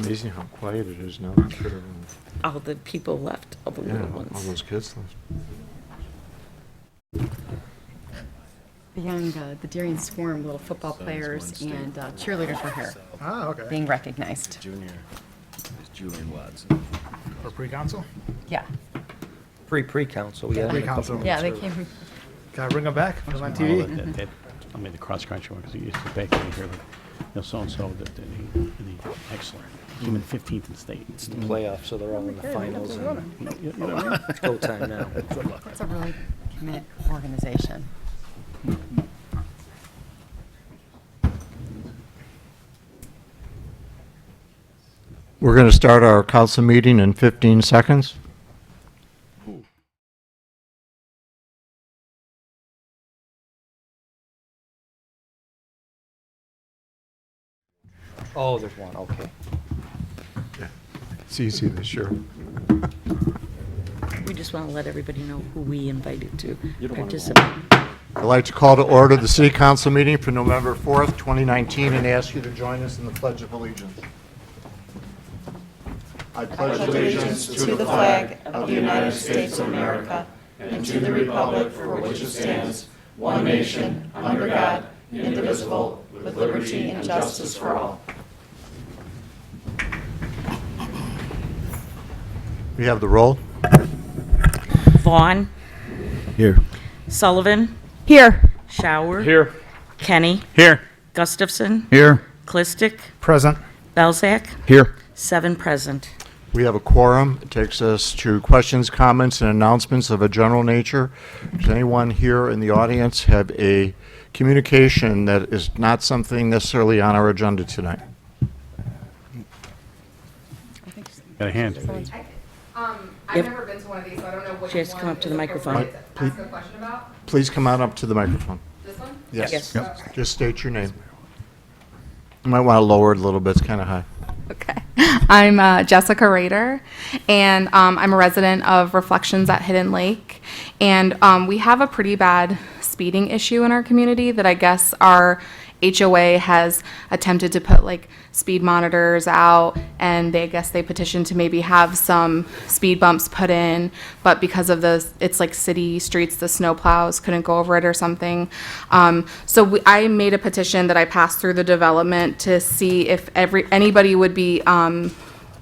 amazing how quiet it is now. Compared to, All the people left, all the yeah, little all ones. those kids left. The young, the Darien Swarm little football players and cheerleaders were here, Ah, okay. being recognized. Junior is Julian Watson. For pre-council? Yeah. Pre-council, yeah. Pre-council. Yeah, they came. Can I bring them back? Put them on Oh, TV? I mean, the cross-country one, because he used to back in here, like, so-and-so, excellent. He went 15th in state. It's the playoffs, so they're all in the finals. And You know what I mean? it's go time now. It's a really committed organization. We're going to start our council meeting in 15 seconds. Oh, there's one, okay. It's easy this year. We just want to let everybody know who we invited to participate. I'd like to call to order the city council meeting for November 4th, 2019, and ask you to join us in the Pledge of Allegiance. I pledge allegiance to the flag of the United States of America and to the republic for which it stands, one nation, under God, indivisible, with liberty and justice for all. We have the roll. Vaughn, Here. Sullivan, Here. Shower. Here. Kenny, Here. Gustafson, Here. Clistic, Present. Belzak, Here. 7 present. We have a quorum. It takes us to questions, comments, and announcements of a general nature. Does anyone here in the audience have a communication that is not something necessarily on our agenda tonight? Got a hand. I've Yep. never been to one of these, so I don't know which She has to come one up to the is microphone. appropriate to ask a question about. Please come on up to the microphone. This one? Yes. Yes. Just state your name. You might want to lower it a little bit. It's kind of high. Okay. I'm Jessica Rader, and I'm a resident of Reflections at Hidden Lake. And we have a pretty bad speeding issue in our community that I guess our HOA has attempted to put like speed monitors out, and I guess they petitioned to maybe have some speed bumps put in, but because of it's like city streets, the snow plows couldn't go over it or something. So I made a petition that I passed through the development to see if anybody would be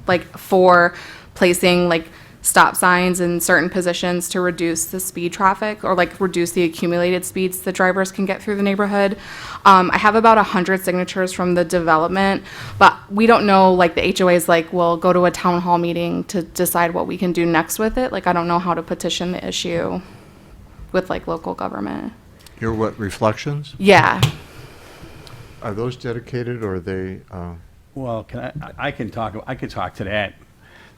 like for placing like stop signs in certain positions to reduce the speed traffic or like reduce the accumulated speeds the drivers can get through the neighborhood. I have about 100 signatures from the development, but we don't know, like the HOA is like, we'll go to a town hall meeting to decide what we can do next with it. Like, I don't know how to petition the issue with like local government. Your what, Reflections? Yeah. Are those dedicated or are they, Well, I can talk to that.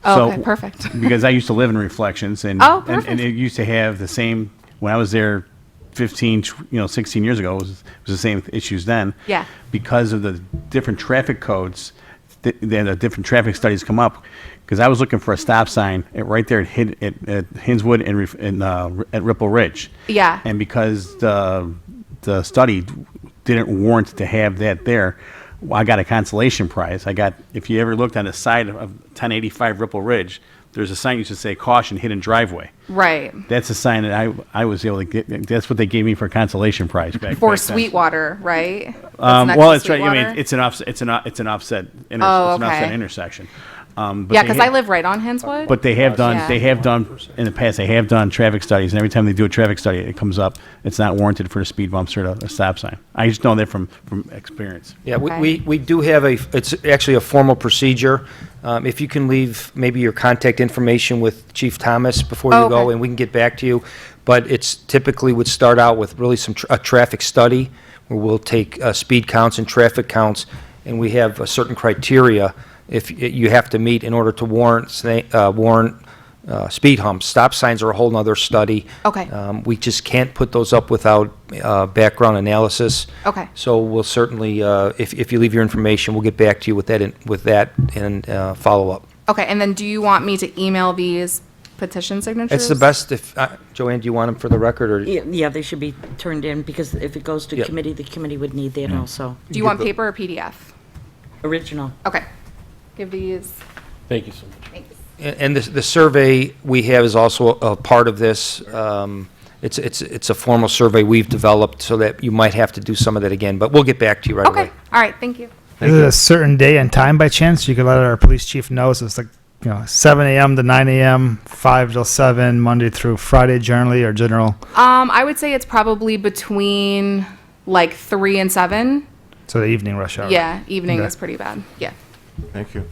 Oh, okay, perfect. Because I used to live in Reflections, and, Oh, and perfect. it used to have the same, when I was there 15, 16 years ago, it was the same issues then. Yeah. Because of the different traffic codes, the different traffic studies come up. Because I was looking for a stop sign right there at Hinswood and at Ripple Ridge. Yeah. And because the study didn't warrant to have that there, I got a consolation prize. If you ever looked on the side of 1085 Ripple Ridge, there's a sign used to say "Caution, Hidden Driveway." Right. That's a sign that I was able to get. That's what they gave me for a consolation prize back For then. Sweetwater, right? Well, it's right. I mean, it's an offset. It's an offset. Oh, It's an offset okay. intersection. Yeah, But they because I live right on Hinswood. But they have done. Yeah. They have done in the past. They have done traffic studies, and every time they do a traffic study, it comes up. It's not warranted for the speed bumps or a stop sign. I just know that from experience. Yeah, Okay. we do have it's actually a formal procedure. If you can leave maybe your contact information with Chief Thomas before you Oh, go, okay. and we can get back to you. But it's typically would start out with really a traffic study, where we'll take speed counts and traffic counts, and we have a certain criteria if you have to meet in order to warrant speed humps. Stop signs are a whole nother study. Okay. We just can't put those up without background analysis. Okay. So we'll certainly, if you leave your information, we'll get back to you with that and follow up. Okay, and then do you want me to email these petition signatures? It's the best if, Joanne, do you want them for the record, or? Yeah, they should be turned in, because if it goes to Yep. committee, the committee would need that also. Do you want paper or PDF? Original. Okay. give these. Thank you so much. Thanks. And the survey we have is also a part of this. It's a formal survey we've developed so that you might have to do some of that again, but we'll get back to you right away. Okay, all right, thank you. Is it a certain day and time by chance? You could let our police chief know. So it's like, 7 a.m. to 9 a.m., 5 till 7, Monday through Friday generally, or general. I would say it's probably between like 3 and 7. So the evening rush hour. Yeah, evening Okay. is pretty bad. Yeah. Thank you.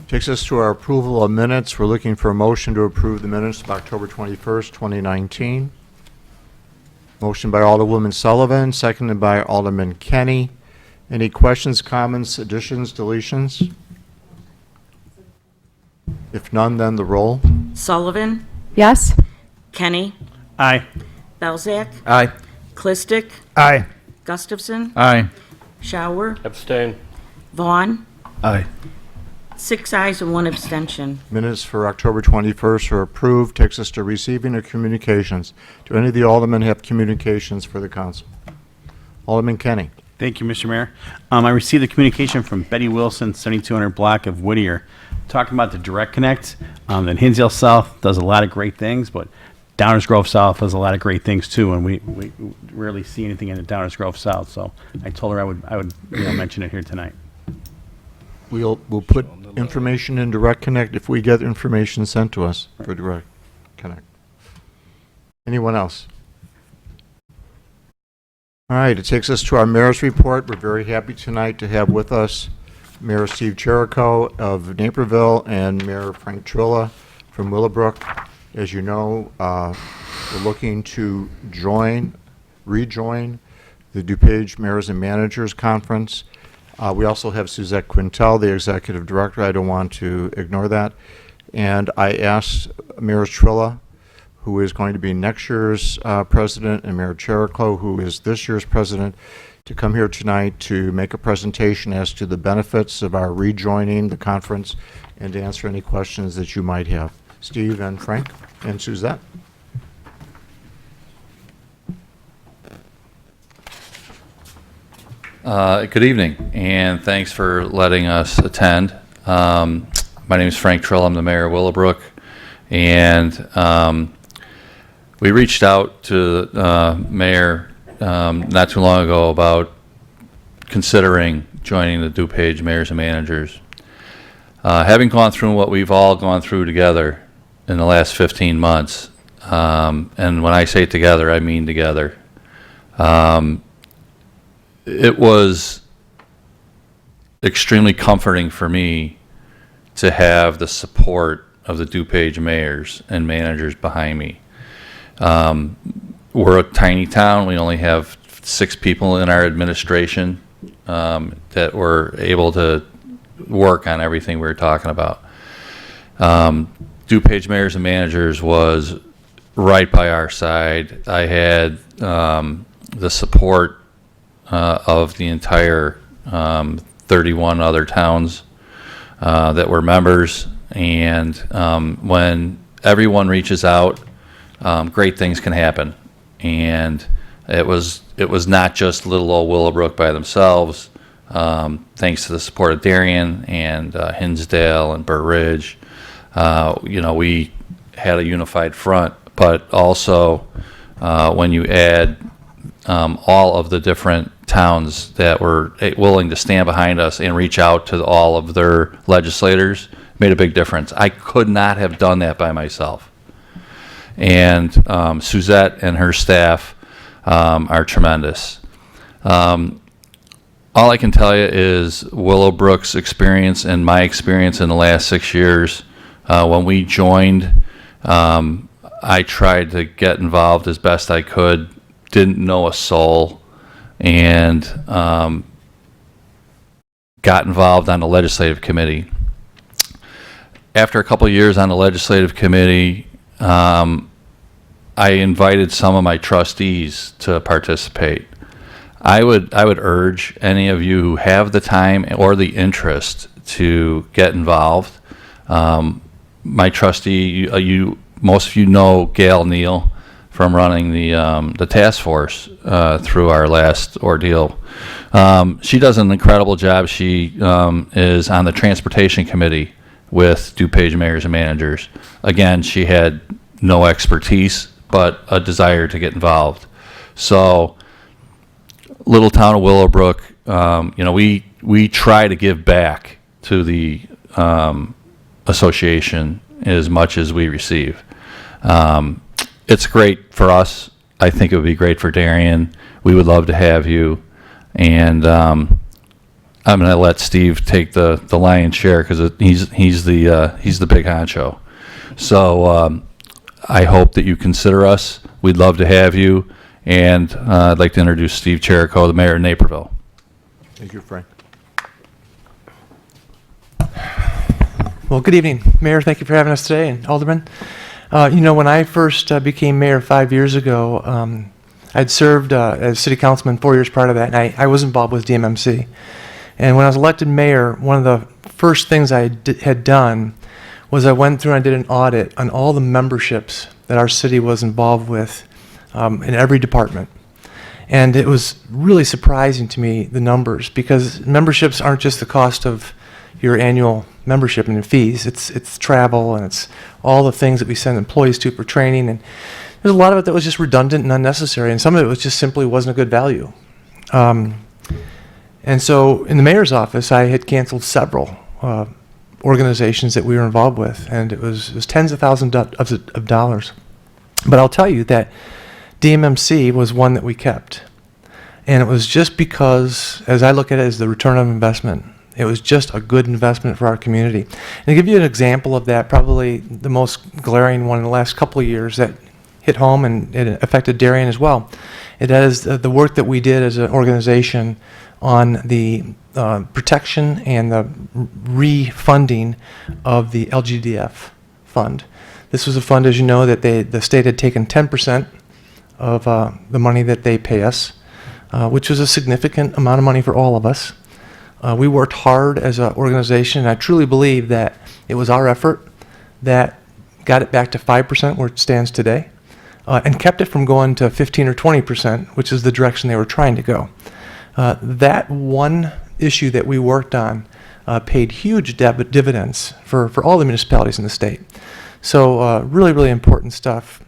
Takes us to our approval of minutes. We're looking for a motion to approve the minutes of October 21st, 2019. Motion by Alderwoman Sullivan, seconded by Alderman Kenny. Any questions, comments, additions, deletions? If none, then the roll. Sullivan, Yes? Kenny, Aye. Belzak, Aye. Clistic, Aye. Gustafson, Aye. Shower, Abstain. Vaughn, Aye. 6 ayes and 1 abstention. Minutes for October 21st are approved. Takes us to receiving of communications. Do any of the aldermen have communications for the council? Alderman Kenny. Thank you, Mr. Mayor. I received a communication from Betty Wilson, 7200 block of Whittier, talking about the Direct Connect. That Hinsdale South does a lot of great things, but Downers Grove South does a lot of great things too, and we rarely see anything in the Downers Grove South. So I told her I would mention it here tonight. We'll put information in Direct Connect if we get information sent to us for Direct Connect. Anyone else? All right, it takes us to our mayor's report. We're very happy tonight to have with us Mayor Steve Cherico of Naperville and Mayor Frank Trilla from Willowbrook. As you know, we're looking to rejoin the DuPage Mayors and Managers Conference. We also have Suzette Quintel, the Executive Director. I don't want to ignore that. And I asked Mayor Trilla, who is going to be next year's president, and Mayor Cherico, who is this year's president, to come here tonight to make a presentation as to the benefits of our rejoining the conference and to answer any questions that you might have. Steve and Frank and Suzette. Good evening, and thanks for letting us attend. My name is Frank Trill. I'm the mayor of Willowbrook, and we reached out to Mayor not too long ago about considering joining the DuPage Mayors and Managers. Having gone through what we've all gone through together in the last 15 months, and when I say together, I mean together, it was extremely comforting for me to have the support of the DuPage mayors and managers behind me. We're a tiny town. We only have 6 people in our administration that were able to work on everything we were talking about. DuPage Mayors and Managers was right by our side. I had the support of the entire 31 other towns that were members, and when everyone reaches out, great things can happen. And it was not just little old Willowbrook by themselves. Thanks to the support of Darien and Hinsdale and Burr Ridge, we had a unified front. But also, when you add all of the different towns that were willing to stand behind us and reach out to all of their legislators, made a big difference. I could not have done that by myself. And Suzette and her staff are tremendous. All I can tell you is Willowbrook's experience and my experience in the last 6 years. When we joined, I tried to get involved as best I could, didn't know a soul, and got involved on the legislative committee. After a couple of years on the legislative committee, I invited some of my trustees to participate. I would urge any of you who have the time or the interest to get involved. My trustee, most of you know Gail Neal from running the task force through our last ordeal. She does an incredible job. She is on the transportation committee with DuPage mayors and managers. Again, she had no expertise, but a desire to get involved. So, little town of Willowbrook, we try to give back to the association as much as we receive. It's great for us. I think it would be great for Darien. We would love to have you. And I'm going to let Steve take the lion's share because he's the big honcho. So I hope that you consider us. We'd love to have you. And I'd like to introduce Steve Cherico, the mayor of Naperville. Thank you, Frank. Well, good evening, Mayor. Thank you for having us today, and Alderman. When I first became mayor 5 years ago, I'd served as city councilman 4 years prior to that, and I was involved with DMMC. And when I was elected mayor, one of the first things I had done was I went through and I did an audit on all the memberships that our city was involved with in every department. And it was really surprising to me, the numbers, because memberships aren't just the cost of your annual membership and fees. It's travel, and it's all the things that we send employees to for training. And there's a lot of it that was just redundant and unnecessary, and some of it was just simply wasn't a good value. And so in the mayor's office, I had canceled several organizations that we were involved with, and it was tens of thousands of dollars. But I'll tell you that DMMC was one that we kept. And it was just because, as I look at it as the return on investment, it was just a good investment for our community. And to give you an example of that, probably the most glaring one in the last couple of years that hit home and it affected Darien as well, it is the work that we did as an organization on the protection and the refunding of the LGDF fund. This was a fund, as you know, that the state had taken 10% of the money that they pay us, which was a significant amount of money for all of us. We worked hard as an organization, and I truly believe that it was our effort that got it back to 5% where it stands today, and kept it from going to 15 or 20%, which is the direction they were trying to go. That one issue that we worked on paid huge dividends for all the municipalities in the state. So really, really important stuff.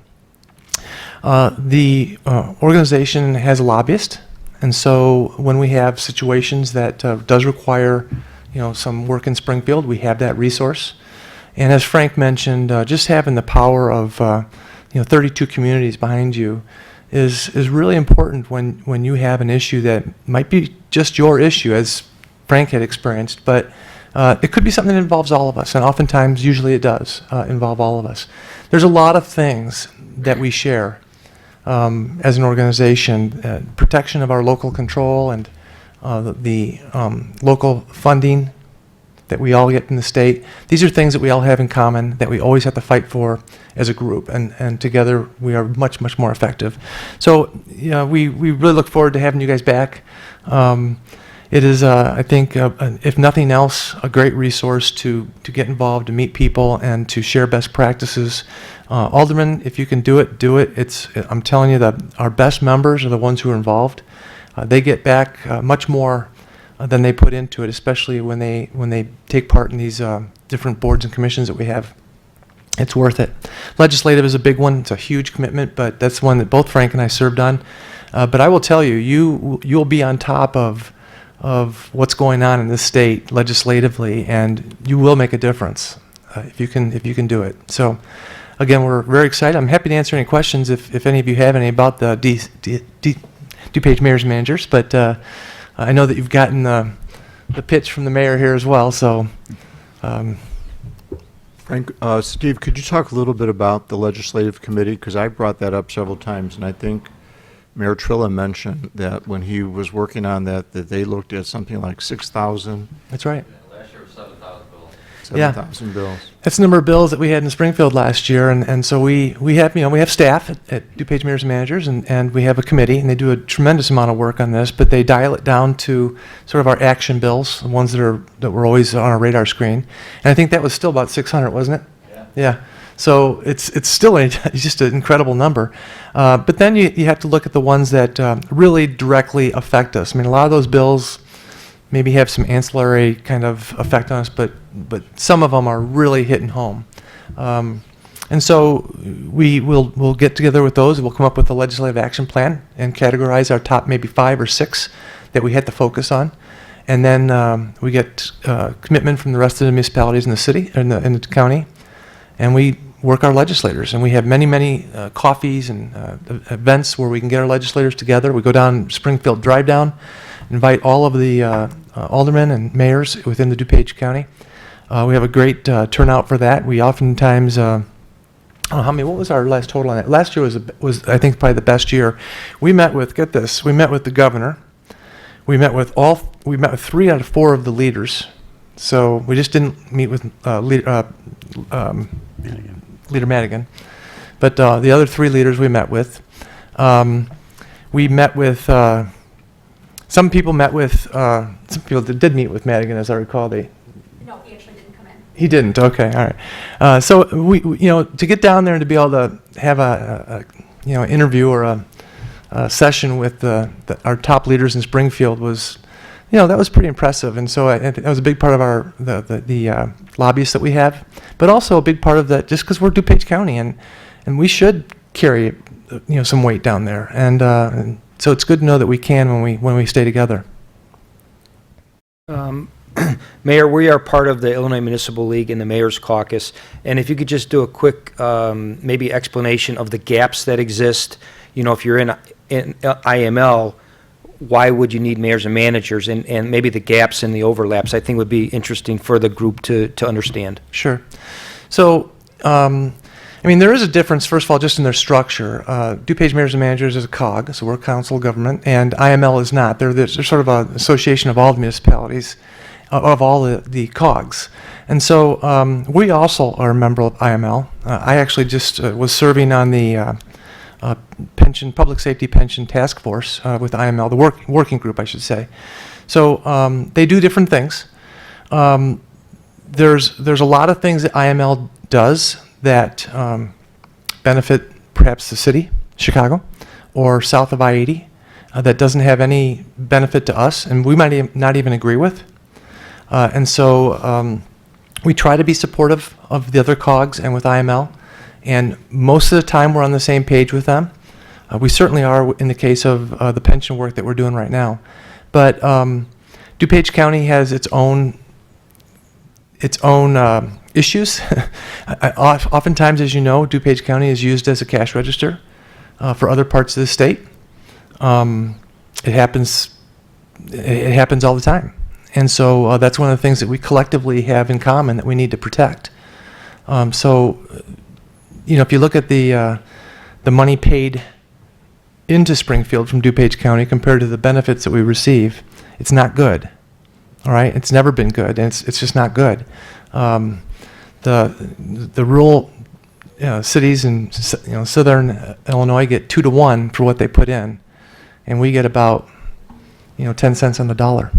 The organization has a lobbyist, and so when we have situations that does require, some work in Springfield, we have that resource. And as Frank mentioned, just having the power of 32 communities behind you is really important when you have an issue that might be just your issue, as Frank had experienced, but it could be something that involves all of us, and oftentimes, usually it does involve all of us. There's a lot of things that we share as an organization, protection of our local control and the local funding that we all get in the state. These are things that we all have in common that we always have to fight for as a group, and together we are much, much more effective. So, we really look forward to having you guys back. It is, I think, if nothing else, a great resource to get involved, to meet people, and to share best practices. Alderman, if you can do it, do it. I'm telling you that our best members are the ones who are involved. They get back much more than they put into it, especially when they take part in these different boards and commissions that we have. It's worth it. Legislative is a big one. It's a huge commitment, but that's one that both Frank and I served on. But I will tell you, you'll be on top of what's going on in this state legislatively, and you will make a difference if you can do it. So, again, we're very excited. I'm happy to answer any questions if any of you have any about the DuPage mayors and managers. But I know that you've gotten the pitch from the mayor here as well. So, Frank, Steve, could you talk a little bit about the legislative committee? Because I brought that up several times, and I think Mayor Trilla mentioned that when he was working on that they looked at something like 6,000. That's right. Last year was 7,000 bills. 7,000 bills. That's the number of bills that we had in Springfield last year, and so we have staff at DuPage Mayors and Managers, and we have a committee, and they do a tremendous amount of work on this, but they dial it down to sort of our action bills, the ones that were always on our radar screen. And I think that was still about 600, wasn't it? Yeah. So it's still it's just an incredible number. But then you have to look at the ones that really directly affect us. I mean, a lot of those bills maybe have some ancillary kind of effect on us, but some of them are really hitting home. And so we'll get together with those. We'll come up with a legislative action plan and categorize our top maybe 5 or 6 that we had to focus on. And then we get commitment from the rest of the municipalities in the city, in the county, and we work our legislators. And we have many coffees and events where we can get our legislators together. We go down Springfield Drive Down, invite all of the aldermen and mayors within the DuPage County. We have a great turnout for that. We oftentimes, I don't know how many, what was our last total on that? Last year was I think, probably the best year. We met with, get this, we met with the governor. We met with 3 out of 4 of the leaders. So we just didn't meet with Leader Madigan. But the other 3 leaders we met with. We met with, some people met with, some people that did meet with Madigan, as I recall. No, he actually didn't come in. He didn't, okay, all right. So we, to get down there and to be able to have a interview or a session with our top leaders in Springfield was, that was pretty impressive. And so that was a big part of our the lobbyists that we have, but also a big part of that just because we're DuPage County and we should carry some weight down there. And so it's good to know that we can when we stay together. Mayor, we are part of the Illinois Municipal League and the Mayor's Caucus, and if you could just do a quick maybe explanation of the gaps that exist. If you're in IML, why would you need mayors and managers, and maybe the gaps and the overlaps, I think would be interesting for the group to understand. Sure. So, there is a difference, first of all, just in their structure. DuPage Mayors and Managers is a COG, so we're a council of government, and IML is not. They're sort of an association of all the municipalities, of all the COGs. And so we also are a member of IML. I actually just was serving on the Public Safety Pension Task Force with IML, the working group, I should say. So they do different things. There's a lot of things that IML does that benefit perhaps the city, Chicago, or south of I-80, that doesn't have any benefit to us, and we might not even agree with. And so we try to be supportive of the other COGs and with IML. And most of the time, we're on the same page with them. We certainly are in the case of the pension work that we're doing right now. But DuPage County has its own issues. Oftentimes, as you know, DuPage County is used as a cash register for other parts of the state. It happens all the time. And so that's one of the things that we collectively have in common that we need to protect. If you look at the money paid into Springfield from DuPage County compared to the benefits that we receive, it's not good. All right, it's never been good, and it's just not good. The rural cities in southern Illinois get 2 to 1 for what they put in, and we get about 10 cents on the dollar.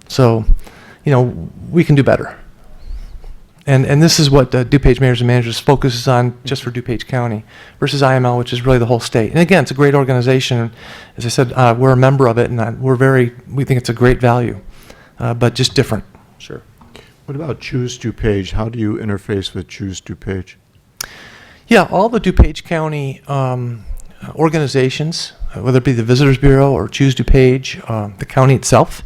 So, we can do better. And this is what DuPage Mayors and Managers focuses on just for DuPage County versus IML, which is really the whole state. And again, it's a great organization. As I said, we're a member of it, and we think it's a great value, but just different. Sure. What about Choose DuPage? How do you interface with Choose DuPage? Yeah, all the DuPage County organizations, whether it be the Visitors Bureau or Choose DuPage, the county itself,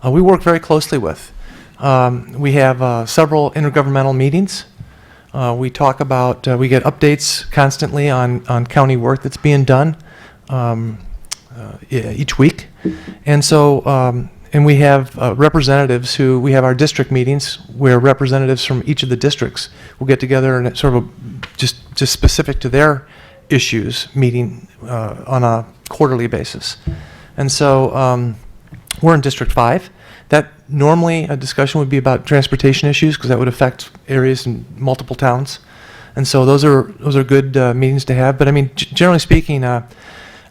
we work very closely with. We have several intergovernmental meetings. We talk about, we get updates constantly on county work that's being done each week. And so, and we have representatives we have our district meetings where representatives from each of the districts will get together and sort of just specific to their issues meeting on a quarterly basis. And so we're in District 5. That normally a discussion would be about transportation issues because that would affect areas in multiple towns, and so those are good meetings to have. But I mean, generally speaking,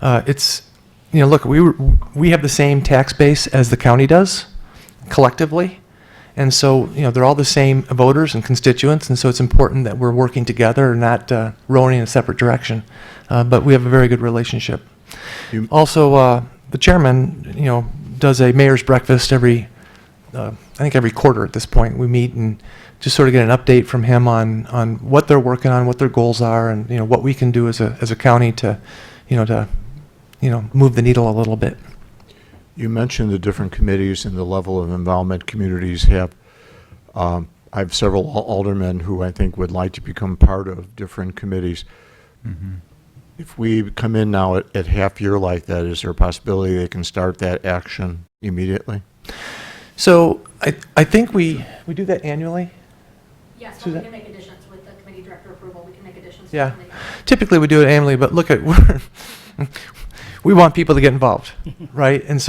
it's look, we have the same tax base as the county does collectively, And so, they're all the same voters and constituents, and so it's important that we're working together and not rowing in a separate direction. But we have a very good relationship. Also, the chairman, does a mayor's breakfast I think every quarter at this point. We meet and just sort of get an update from him on what they're working on, what their goals are, and what we can do as a county to move the needle a little bit. You mentioned the different committees and the level of involvement communities have. I have several aldermen who I think would like to become part of different committees. If we come in now at half year like that, is there a possibility they can start that action immediately? So I think we do that annually. Yes, but we can make additions with the committee director approval. We can make additions. Yeah. Typically we do it annually, but look at we want people to get involved, right? And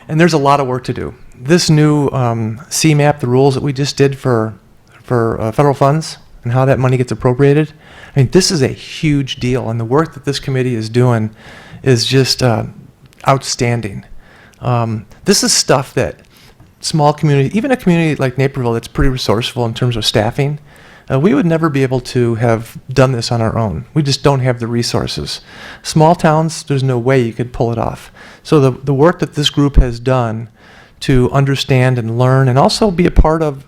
there's a lot of work to do. This new CMAP, the rules that we just did for federal funds and how that money gets appropriated, I mean, this is a huge deal, and the work that this committee is doing is just outstanding. This is stuff that small community, even a community like Naperville that's pretty resourceful in terms of staffing, we would never be able to have done this on our own. We just don't have the resources. Small towns, there's no way you could pull it off. So the work that this group has done to understand and learn and also be a part of,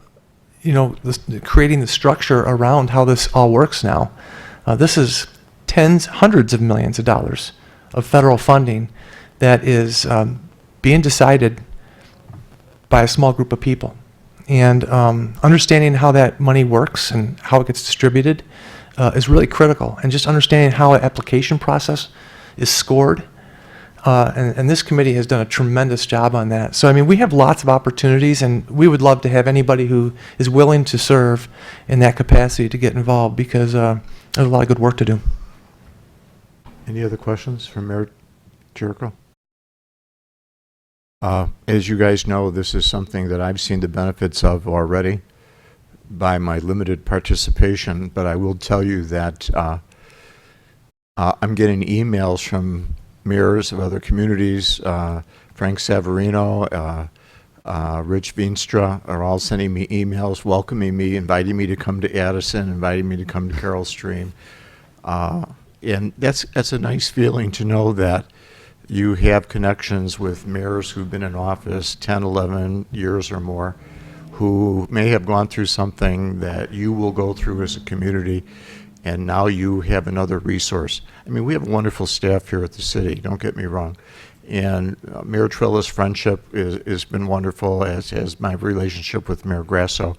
creating the structure around how this all works now. This is hundreds of millions of dollars of federal funding that is being decided by a small group of people. And understanding how that money works and how it gets distributed is really critical. And just understanding how an application process is scored. And this committee has done a tremendous job on that. So, I mean, we have lots of opportunities, and we would love to have anybody who is willing to serve in that capacity to get involved, because there's a lot of good work to do. Any other questions for Mayor Jericho? As you guys know, this is something that I've seen the benefits of already by my limited participation, but I will tell you that I'm getting emails from mayors of other communities. Frank Savarino, Rich Veenstra are all sending me emails welcoming me, inviting me to come to Addison, inviting me to come to Carroll Stream. And that's a nice feeling to know that you have connections with mayors who've been in office 10, 11 years or more, who may have gone through something that you will go through as a community, and now you have another resource. I mean, we have a wonderful staff here at the city, don't get me wrong. And Mayor Trilla's friendship has been wonderful, as has my relationship with Mayor Grasso.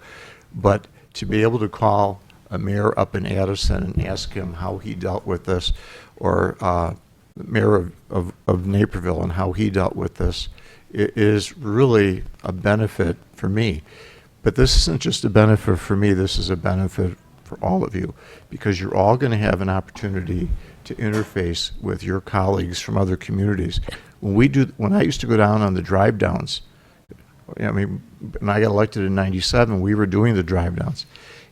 But to be able to call a mayor up in Addison and ask him how he dealt with this, or the mayor of Naperville and how he dealt with this, it is really a benefit for me. But this isn't just a benefit for me, this is a benefit for all of you, because you're all going to have an opportunity to interface with your colleagues from other communities. When I used to go down on the drive downs, I mean, when I got elected in '97, we were doing the drive downs,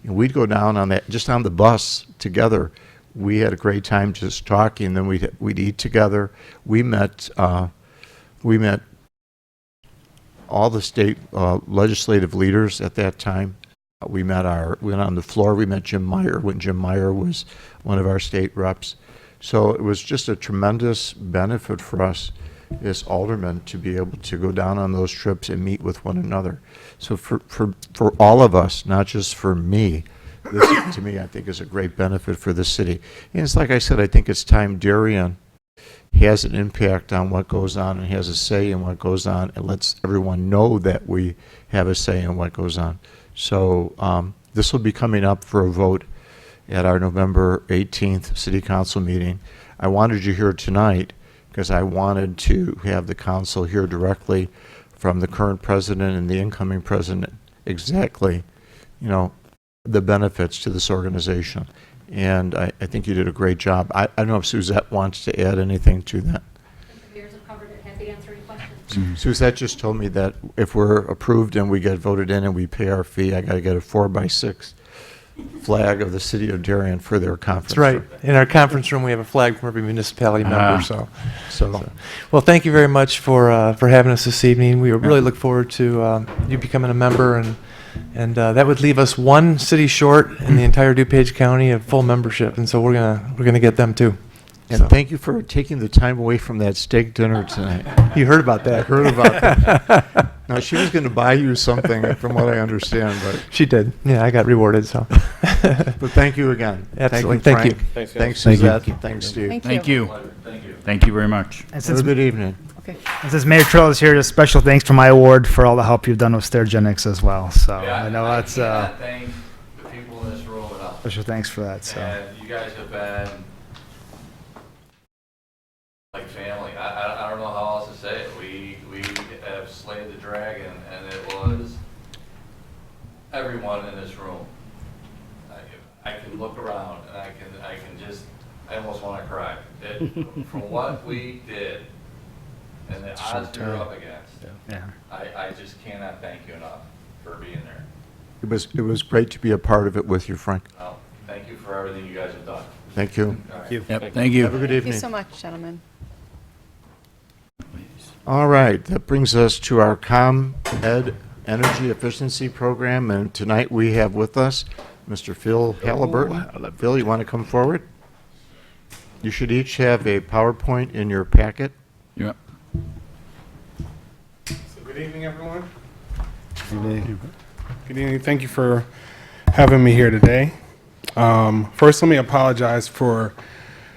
and we'd go down on that, just on the bus together. We had a great time just talking. Then we'd eat together. We met all the state legislative leaders at that time. We went on the floor. We met Jim Meyer when Jim Meyer was one of our state reps. So it was just a tremendous benefit for us as aldermen to be able to go down on those trips and meet with one another. So for all of us, not just for me, this, to me, I think is a great benefit for the city. And it's like I said, I think it's time Darien has an impact on what goes on and has a say in what goes on, and lets everyone know that we have a say in what goes on. So this will be coming up for a vote at our November 18th City Council meeting. I wanted you here tonight because I wanted to have the council hear directly from the current president and the incoming president exactly, the benefits to this organization. And I think you did a great job. I don't know if Suzette wants to add anything to that. The mayors have covered it. Happy to answer any questions. Suzette just told me that if we're approved and we get voted in and we pay our fee, I got to get a 4x6 flag of the city of Darien for their conference. That's right. In our conference room, we have a flag from every municipality member. So, well, thank you very much for having us this evening. We really look forward to you becoming a member and And that would leave us one city short in the entire DuPage County of full membership, and so we're gonna get them too. And So. thank you for taking the time away from that steak dinner tonight. You heard about I that? heard about that. Now, she was going to buy you something, from what I understand, but She did. Yeah, I got rewarded. So. but thank you again. Absolutely. Thank Thank you, you. Frank. Thanks, Thanks, Thank you. Suzette. Thanks, Steve. Thank you. Thank you very much. And Have since, a good evening. Okay. and since Mayor Trill is here, just special thanks for my award for all the help you've done with Sterigenics as well. So I know that's Thank the people in this room enough. special thanks for that. So. And you guys have been like family. I don't know how else to say it. We have slayed the dragon, and it was everyone in this room. I can look around and I almost want to cry. From what we did and the odds we were up against, Yeah. I just cannot thank you enough for being there. It was great to be a part of it with you, Frank. Well, thank you for everything you guys have done. Thank you. All right. Yep, thank Have a you. good Thank evening. you so much, gentlemen. All right, that brings us to our ComEd Energy Efficiency Program, and tonight we have with us Mr. Phil Halliburton. Phil, you want to come forward? You should each have a PowerPoint in your packet. Yep. So good evening, everyone. Good evening. Thank you for having me here today. First, let me apologize for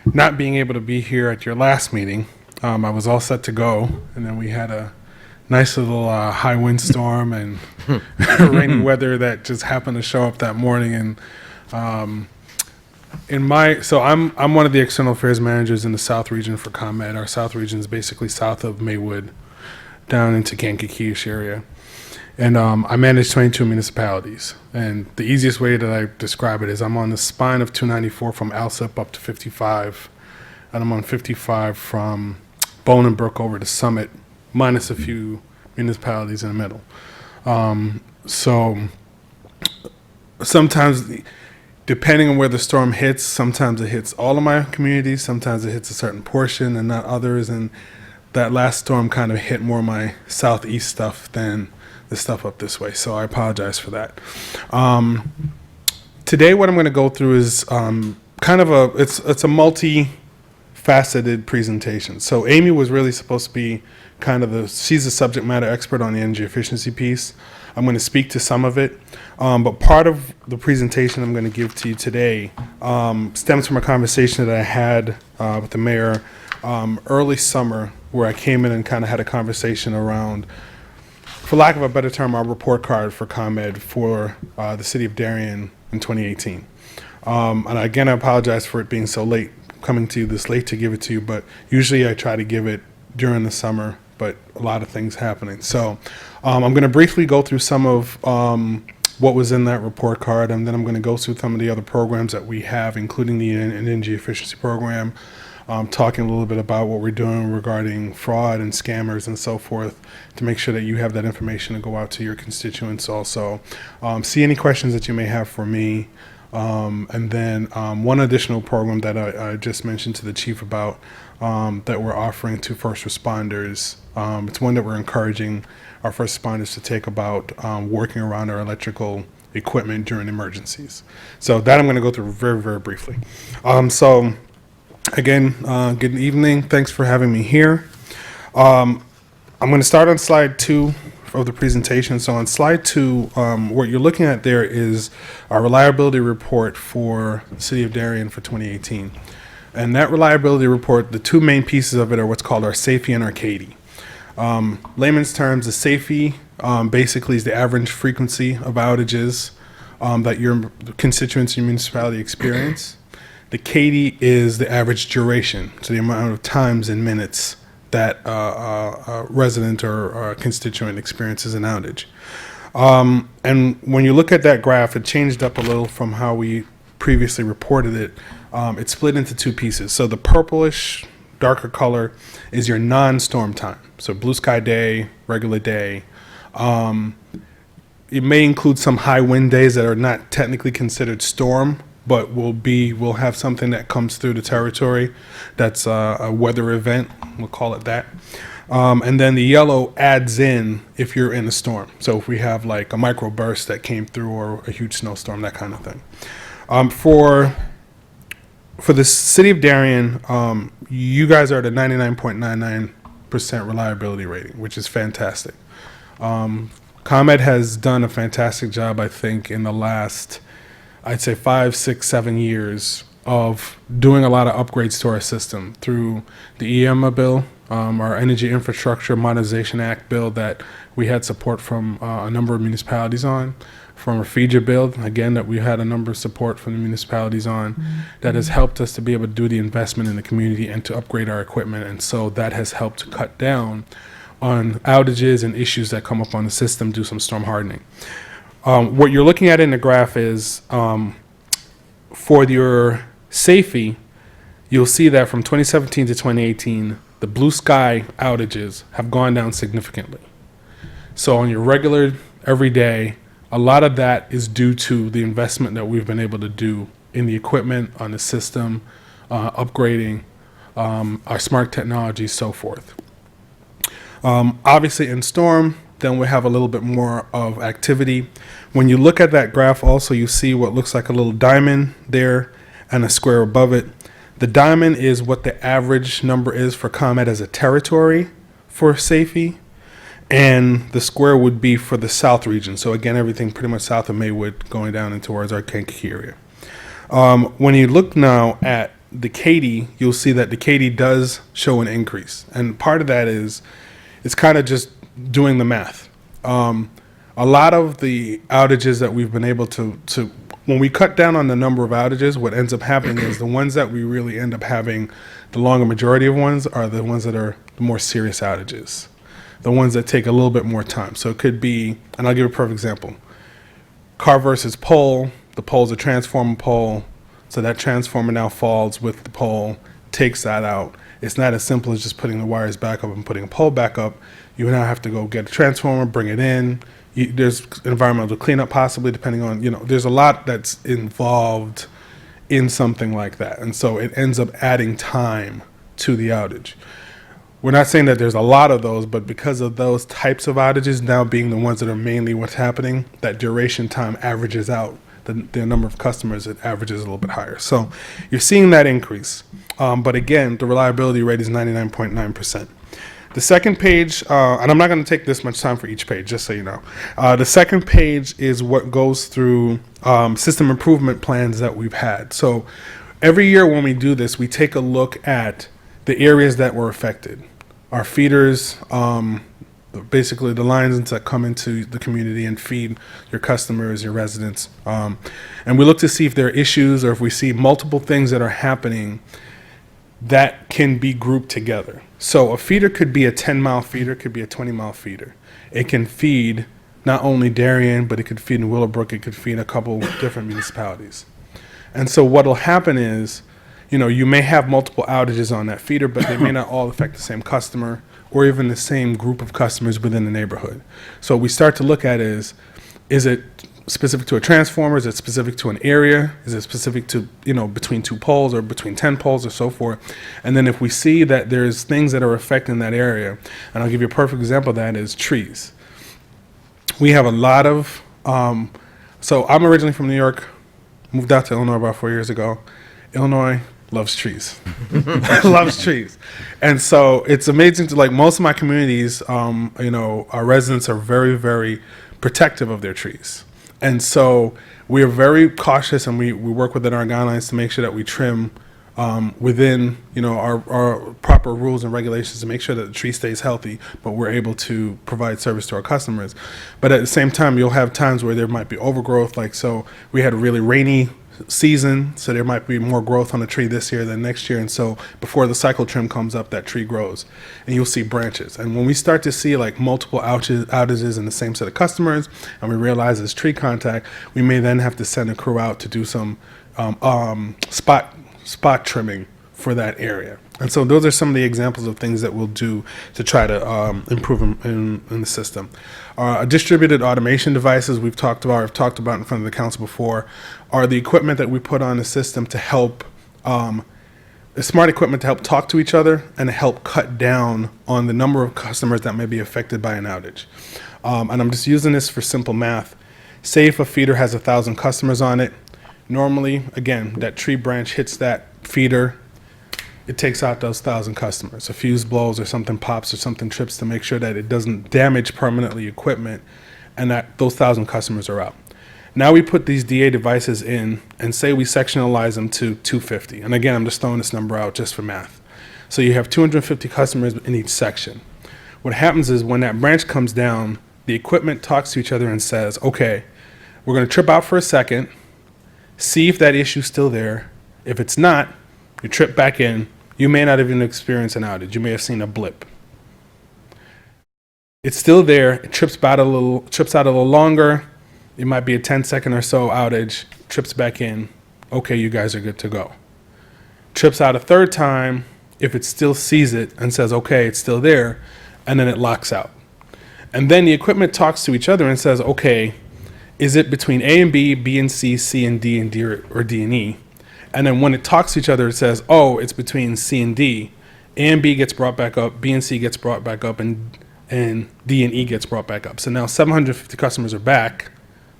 not being able to be here at your last meeting. I was all set to go, and then we had a nice little high windstorm and rainy weather that just happened to show up that morning. And I'm one of the external affairs managers in the South Region for ComEd. Our South Region is basically south of Maywood, down into Kankakee area. And I manage 22 municipalities. And the easiest way that I describe it is I'm on the spine of 294 from Alsip up to 55. And I'm on 55 from Bolingbrook over to Summit, minus a few municipalities in the middle. So sometimes, depending on where the storm hits, sometimes it hits all of my communities, sometimes it hits a certain portion and not others. And that last storm kind of hit more my southeast stuff than the stuff up this way. So I apologize for that. Today, what I'm going to go through is kind of it's a multi-faceted presentation. So Amy was really supposed to be kind of she's a subject matter expert on the energy efficiency piece. I'm going to speak to some of it, but part of the presentation I'm going to give to you today stems from a conversation that I had with the mayor early summer, where I came in and kind of had a conversation around, for lack of a better term, our report card for ComEd for the city of Darien in 2018. And again, I apologize for it being so late, coming to you this late to give it to you, but usually I try to give it during the summer, but a lot of things happening. So I'm going to briefly go through some of what was in that report card, and then I'm going to go through some of the other programs that we have, including the energy efficiency program, talking a little bit about what we're doing regarding fraud and scammers and so forth, to make sure that you have that information to go out to your constituents also. See any questions that you may have for me. And then one additional program that I just mentioned to the chief about that we're offering to first responders. It's one that we're encouraging our first responders to take about working around our electrical equipment during emergencies. So that I'm going to go through very, very briefly. So again, good evening. Thanks for having me here. I'm going to start on slide 2 of the presentation. So on slide 2, what you're looking at there is our reliability report for the city of Darien for 2018. And that reliability report, the two main pieces of it are what's called our SAFE and our CAIDI. Layman's terms, the SAFE basically is the average frequency of outages that your constituents in your municipality experience. The CAIDI is the average duration, so the amount of times in minutes that a resident or a constituent experiences an outage. And when you look at that graph, it changed up a little from how we previously reported it. It's split into two pieces. So the purplish, darker color is your non-storm time. So blue sky day, regular day. It may include some high wind days that are not technically considered storm, but we'll have something that comes through the territory that's a weather event, we'll call it that. And then the yellow adds in if you're in a storm. So if we have like a microburst that came through or a huge snowstorm, that kind of thing. For the city of Darien, you guys are at a 99.99% reliability rating, which is fantastic. ComEd has done a fantastic job, I think, in the last, I'd say 5, 6, 7 years of doing a lot of upgrades to our system through the EMA bill, our Energy Infrastructure Modernization Act bill that we had support from a number of municipalities on, from a FEJA bill, again, that we had a number of support from the municipalities on, that has helped us to be able to do the investment in the community and to upgrade our equipment. And so that has helped to cut down on outages and issues that come up on the system, do some storm hardening. What you're looking at in the graph is for your SAFE, you'll see that from 2017 to 2018, the blue sky outages have gone down significantly. So on your regular, everyday, a lot of that is due to the investment that we've been able to do in the equipment, on the system, upgrading our smart technology, so forth. Obviously in storm, then we have a little bit more of activity. When you look at that graph also, you see what looks like a little diamond there and a square above it. The diamond is what the average number is for ComEd as a territory for SAFE, and the square would be for the south region. So again, everything pretty much south of Maywood going down and towards our Kankakee area. When you look now at the Katy, you'll see that the Katy does show an increase. And part of that is, it's kind of just doing the math. A lot of the outages that we've been able to when we cut down on the number of outages, what ends up happening is the ones that we really end up having, the longer majority of ones are the ones that are the more serious outages, the ones that take a little bit more time. So it could be, and I'll give you a perfect example, car versus pole. The pole's a transformer pole, so that transformer now falls with the pole, takes that out. It's not as simple as just putting the wires back up and putting a pole back up. You now have to go get a transformer, bring it in. There's environmental cleanup possibly, depending on, there's a lot that's involved in something like that. And so it ends up adding time to the outage. We're not saying that there's a lot of those, but because of those types of outages now being the ones that are mainly what's happening, that duration time averages out. The number of customers, it averages a little bit higher. So you're seeing that increase. But again, the reliability rate is 99.9%. The second page, and I'm not going to take this much time for each page, just so you know. The second page is what goes through system improvement plans that we've had. So every year when we do this, we take a look at the areas that were affected. Our feeders, basically the lines that come into the community and feed your customers, your residents. And we look to see if there are issues or if we see multiple things that are happening that can be grouped together. So a feeder could be a 10-mile feeder, could be a 20-mile feeder. It can feed not only Darien, but it could feed in Willowbrook, it could feed a couple different municipalities. And so what'll happen is, you may have multiple outages on that feeder, but they may not all affect the same customer or even the same group of customers within the neighborhood. So we start to look at is it specific to a transformer? Is it specific to an area? Is it specific to, between 2 poles or between 10 poles or so forth? And then if we see that there's things that are affecting that area, and I'll give you a perfect example of that is trees. We have a lot of, so I'm originally from New York, moved out to Illinois about 4 years ago. Illinois loves trees, loves trees. And so it's amazing to, most of my communities, our residents are very, very protective of their trees. And so we are very cautious, and we work within our guidelines to make sure that we trim within our proper rules and regulations to make sure that the tree stays healthy, but we're able to provide service to our customers. But at the same time, you'll have times where there might be overgrowth. So we had a really rainy season, so there might be more growth on the tree this year than next year, and so before the cycle trim comes up, that tree grows and you'll see branches. And when we start to see multiple outages in the same set of customers, and we realize it's tree contact, we may then have to send a crew out to do some spot trimming for that area. And so those are some of the examples of things that we'll do to try to improve in the system. Distributed automation devices I've talked about in front of the council before, are the equipment that we put on the system to help smart equipment to help talk to each other and to help cut down on the number of customers that may be affected by an outage. And I'm just using this for simple math. Say if a feeder has 1,000 customers on it, normally, again, that tree branch hits that feeder, it takes out those 1,000 customers. A fuse blows or something pops or something trips to make sure that it doesn't damage permanently equipment and that those 1,000 customers are out. Now we put these DA devices in and say we sectionalize them to 250. And again, I'm just throwing this number out just for math. So you have 250 customers in each section. What happens is when that branch comes down, the equipment talks to each other and says, okay, we're going to trip out for a second, see if that issue's still there. If it's not, you trip back in. You may not even experience an outage. You may have seen a blip. It's still there. It trips out a little longer. It might be a 10-second or so outage. Trips back in. Okay, you guys are good to go. Trips out a third time. If it still sees it and says, okay, it's still there, and then it locks out. And then the equipment talks to each other and says, okay, is it between A and B, B and C, C and D, or D and E? And then when it talks to each other, it says, oh, it's between C and D. A and B gets brought back up, B and C gets brought back up, and D and E gets brought back up. So now 750 customers are back,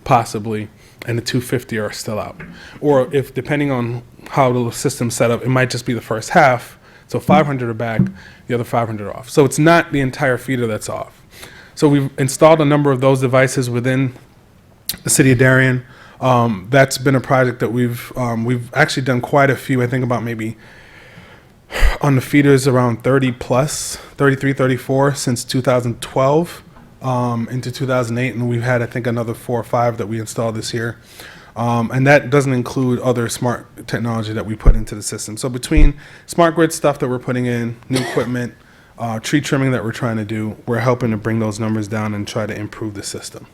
possibly, and the 250 are still out. Or if, depending on how the system's set up, it might just be the first half. So 500 are back, the other 500 are off. So it's not the entire feeder that's off. So we've installed a number of those devices within the city of Darien. That's been a project that we've actually done quite a few. I think about maybe on the feeders around 30 plus, 33, 34 since 2012 into 2008. And we've had, I think, another 4 or 5 that we installed this year. And that doesn't include other smart technology that we put into the system. So between smart grid stuff that we're putting in, new equipment, tree trimming that we're trying to do, we're helping to bring those numbers down and try to improve the system.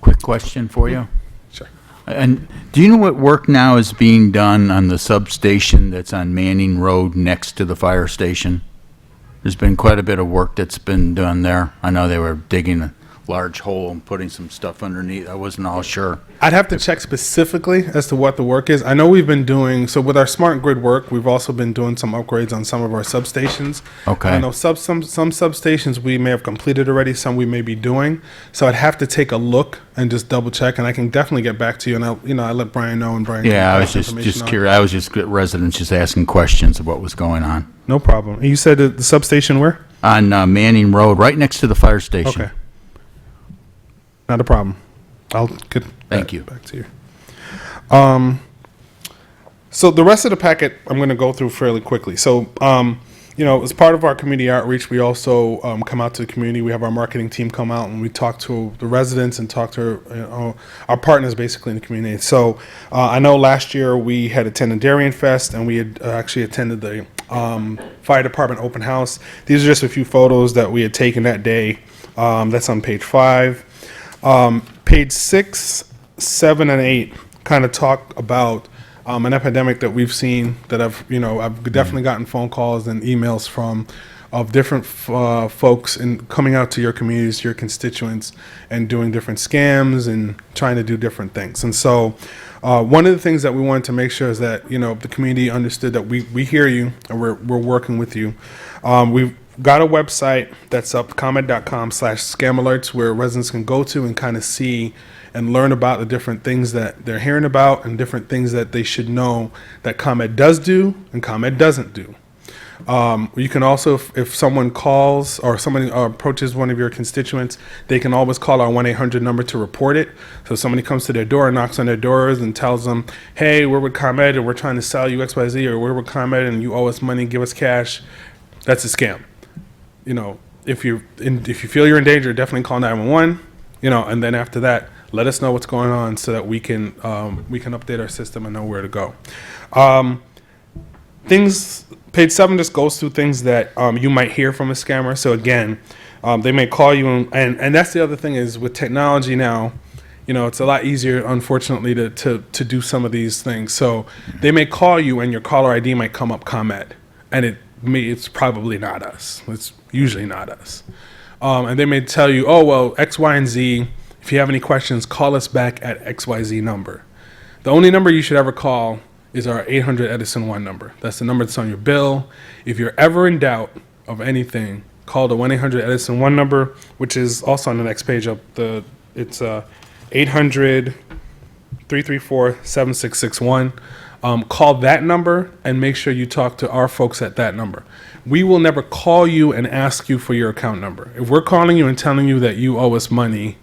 Quick question for you. Sure. And do you know what work now is being done on the substation that's on Manning Road next to the fire station? There's been quite a bit of work that's been done there. I know they were digging a large hole and putting some stuff underneath. I wasn't all sure. I'd have to check specifically as to what the work is. I know we've been doing, so with our smart grid work, we've also been doing some upgrades on some of our substations. Okay. I know some substations we may have completed already, some we may be doing. So I'd have to take a look and just double check, and I can definitely get back to you. And I let Brian know, and Brian. Yeah, I can was pass information just on. curious. I was just residents just asking questions of what was going on. No problem. And you said the substation where? On Manning Road, right next to the fire station. Okay. Not a problem. I'll get Thank you. back to you. So the rest of the packet I'm going to go through fairly quickly. So, as part of our community outreach, we also come out to the community. We have our marketing team come out and we talk to the residents and talk to our partners basically in the community. So I know last year we had attended Darien Fest and we had actually attended the fire department open house. These are just a few photos that we had taken that day. That's on page 5. Page 6, 7, and 8 kind of talk about an epidemic that we've seen that I've definitely gotten phone calls and emails from of different folks and coming out to your communities, your constituents, and doing different scams and trying to do different things. And so one of the things that we wanted to make sure is that, the community understood that we hear you and we're working with you. We've got a website that's up, ComEd.com/scam alerts, where residents can go to and kind of see and learn about the different things that they're hearing about and different things that they should know that ComEd does do and ComEd doesn't do. You can also, if someone calls or somebody approaches one of your constituents, they can always call our 1-800 number to report it. So if somebody comes to their door, knocks on their doors and tells them, hey, we're with ComEd and we're trying to sell you XYZ, or we're with ComEd and you owe us money, give us cash, that's a scam. If you feel you're in danger, definitely call 911. And then after that, let us know what's going on so that we can update our system and know where to go. Page 7 just goes through things that you might hear from a scammer. So again, they may call you, and that's the other thing is with technology now, it's a lot easier, unfortunately, to do some of these things. So they may call you, and your caller ID might come up ComEd, and it's probably not us. It's usually not us. And they may tell you, oh, well, X, Y, and Z, if you have any questions, call us back at XYZ number. The only number you should ever call is our 800 Edison 1 number. That's the number that's on your bill. If you're ever in doubt of anything, call the 1-800 Edison 1 number, which is also on the next page up. It's 800-334-7661. Call that number and make sure you talk to our folks at that number. We will never call you and ask you for your account number. If we're calling you and telling you that you owe us money,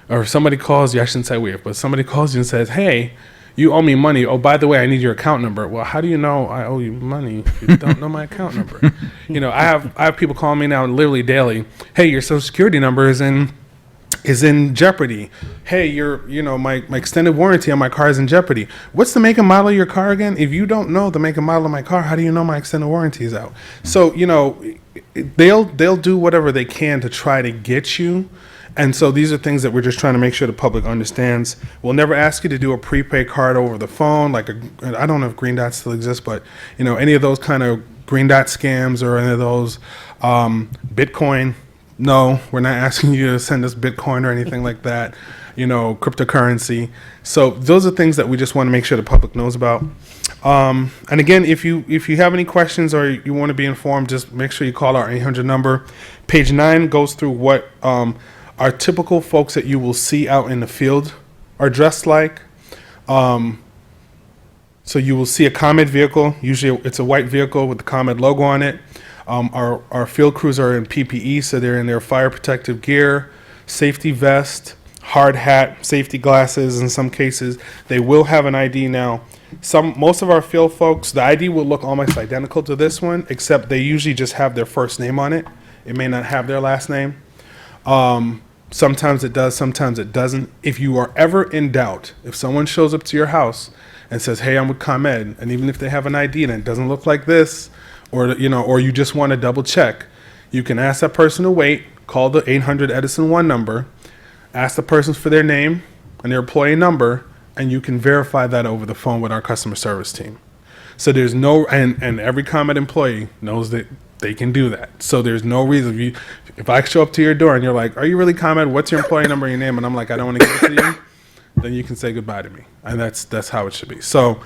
or if somebody calls you, I shouldn't say we, but somebody calls you and says, hey, you owe me money. Oh, by the way, I need your account number. Well, how do you know I owe you money if you don't know my account number? I have people calling me now literally daily. Hey, your social security number is in jeopardy. Hey, my extended warranty on my car is in jeopardy. What's the make and model of your car again? If you don't know the make and model of my car, how do you know my extended warranty is out? So, they'll do whatever they can to try to get you. And so these are things that we're just trying to make sure the public understands. We'll never ask you to do a prepaid card over the phone. I don't know if Green Dot still exists, but any of those kind of Green Dot scams or any of those Bitcoin. No, we're not asking you to send us Bitcoin or anything like that. Cryptocurrency. So those are things that we just want to make sure the public knows about. And again, if you have any questions or you want to be informed, just make sure you call our 800 number. Page 9 goes through what our typical folks that you will see out in the field are dressed like. So you will see a ComEd vehicle. Usually it's a white vehicle with the ComEd logo on it. Our field crews are in PPE, so they're in their fire protective gear, safety vest, hard hat, safety glasses in some cases. They will have an ID now. Most of our field folks, the ID will look almost identical to this one, except they usually just have their first name on it. It may not have their last name. Sometimes it does, sometimes it doesn't. If you are ever in doubt, if someone shows up to your house and says, hey, I'm with ComEd, and even if they have an ID and it doesn't look like this, or you just want to double check, you can ask that person to wait, call the 800 Edison 1 number, ask the person for their name and their employee number, and you can verify that over the phone with our customer service team. So there's no, and every ComEd employee knows that they can do that. So there's no reason, if I show up to your door and you're like, are you really ComEd? What's your employee number and your name? And I'm like, I don't want to give it to you. Then you can say goodbye to me. And that's how it should be. So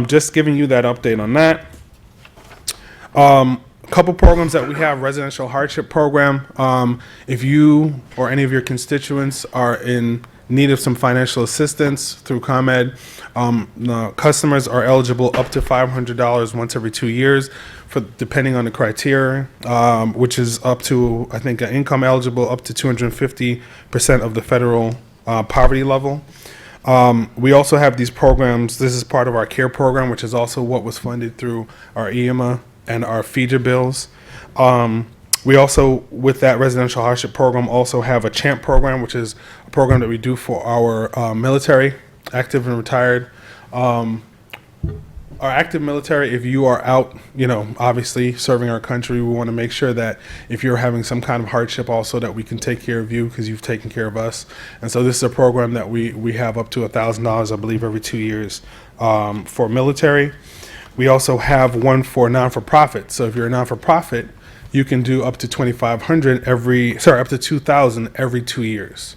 just giving you that update on that. A couple programs that we have, residential hardship program. If you or any of your constituents are in need of some financial assistance through ComEd, the customers are eligible up to $500 once every 2 years, depending on the criteria, which is up to, I think, income eligible up to 250% of the federal poverty level. We also have these programs. This is part of our CARE program, which is also what was funded through our EMA and our FEJA bills. We also, with that residential hardship program, also have a CHAMP program, which is a program that we do for our military, active and retired. Our active military, if you are out, obviously serving our country, we want to make sure that if you're having some kind of hardship also that we can take care of you because you've taken care of us. And so this is a program that we have up to $1,000, I believe, every 2 years for military. We also have one for non-for-profit. So if you're a non-for-profit, you can do up to $2,500 up to $2,000 every 2 years.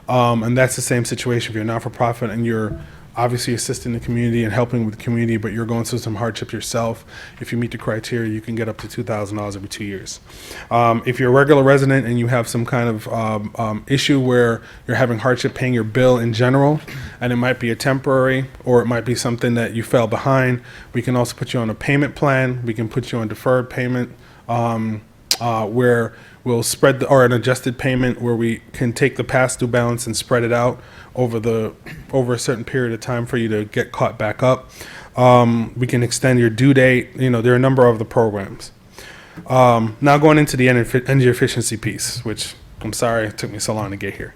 And that's the same situation if you're a non-for-profit and you're obviously assisting the community and helping with the community, but you're going through some hardship yourself. If you meet the criteria, you can get up to $2,000 every 2 years. If you're a regular resident and you have some kind of issue where you're having hardship paying your bill in general, and it might be a temporary or it might be something that you fell behind, we can also put you on a payment plan. We can put you on deferred payment where we'll spread or an adjusted payment where we can take the past due balance and spread it out over a certain period of time for you to get caught back up. We can extend your due date. There are a number of the programs. Now going into the energy efficiency piece, which I'm sorry it took me so long to get here.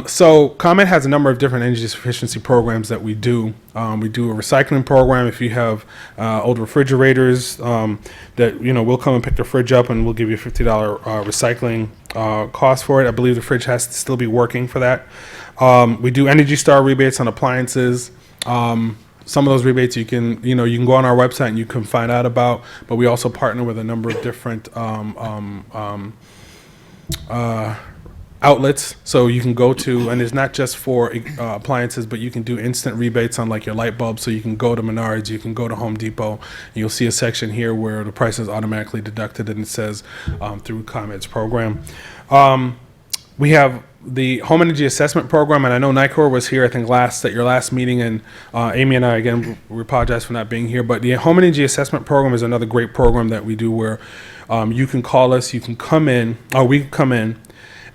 So ComEd has a number of different energy efficiency programs that we do. We do a recycling program. If you have old refrigerators that, we'll come and pick the fridge up and we'll give you a $50 recycling cost for it. I believe the fridge has to still be working for that. We do Energy Star rebates on appliances. Some of those rebates you can go on our website and you can find out about, but we also partner with a number of different outlets. So you can go to, and it's not just for appliances, but you can do instant rebates on like your light bulbs. So you can go to Menards, you can go to Home Depot, and you'll see a section here where the price is automatically deducted, and it says through ComEd's program. We have the home energy assessment program, and I know NICOR was here, I think, at your last meeting, and Amy and I, again, we apologize for not being here, but the home energy assessment program is another great program that we do where you can call us, you can come in, or we can come in,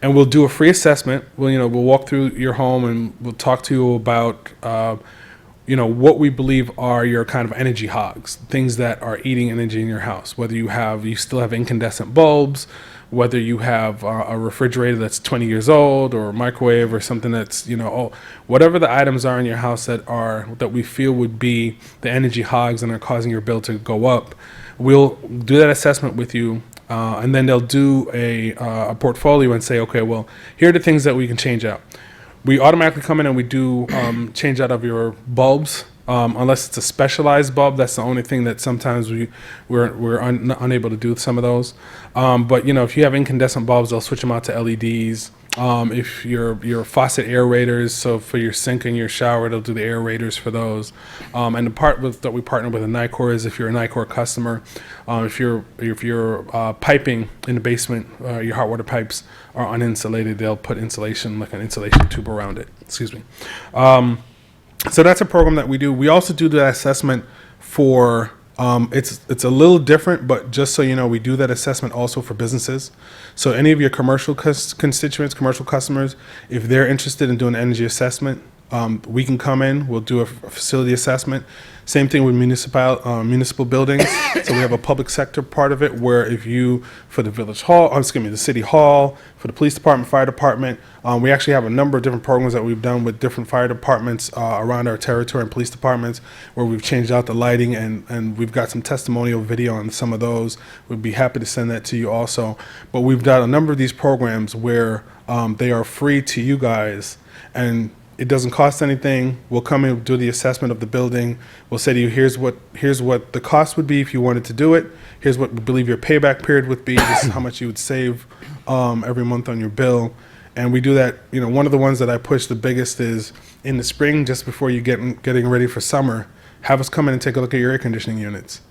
and we'll do a free assessment. We'll walk through your home, and we'll talk to you about what we believe are your kind of energy hogs, things that are eating energy in your house, whether you still have incandescent bulbs, whether you have a refrigerator that's 20 years old, or a microwave, or something that's, whatever the items are in your house that we feel would be the energy hogs and are causing your bill to go up. We'll do that assessment with you, and then they'll do a portfolio and say, okay, well, here are the things that we can change out. We automatically come in and we do change out of your bulbs, unless it's a specialized bulb. That's the only thing that sometimes we're unable to do with some of those. But if you have incandescent bulbs, they'll switch them out to LEDs. If your faucet aerators, so for your sink and your shower, they'll do the aerators for those. And the part that we partner with NICOR is if you're a NICOR customer, if you're piping in the basement, your hot water pipes are uninsulated, they'll put insulation, like an insulation tube around it. Excuse me. So that's a program that we do. We also do that assessment for, it's a little different, but just so you know, we do that assessment also for businesses. So any of your commercial constituents, commercial customers, if they're interested in doing an energy assessment, we can come in, we'll do a facility assessment. Same thing with municipal buildings. So we have a public sector part of it where for the village hall, the city hall, for the police department, fire department, we actually have a number of different programs that we've done with different fire departments around our territory and police departments where we've changed out the lighting, and we've got some testimonial video on some of those. We'd be happy to send that to you also. But we've done a number of these programs where they are free to you guys, and it doesn't cost anything. We'll come in, do the assessment of the building. We'll say to you, here's what the cost would be if you wanted to do it. Here's what we believe your payback period would be. This is how much you would save every month on your bill. And we do that. One of the ones that I push the biggest is in the spring, just before you getting ready for summer, have us come in and take a look at your air conditioning units.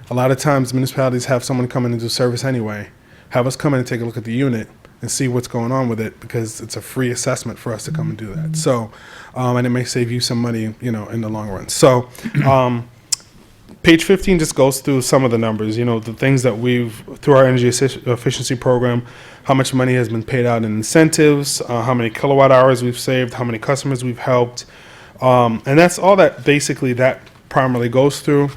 A lot of times municipalities have someone come in and do service anyway. Have us come in and take a look at the unit and see what's going on with it, because it's a free assessment for us to come and do that. So, and it may save you some money, in the long run. So, page 15 just goes through some of the numbers, the things that through our energy efficiency program, how much money has been paid out in incentives, how many kilowatt hours we've saved, how many customers we've helped. And that's all that basically that primarily goes through.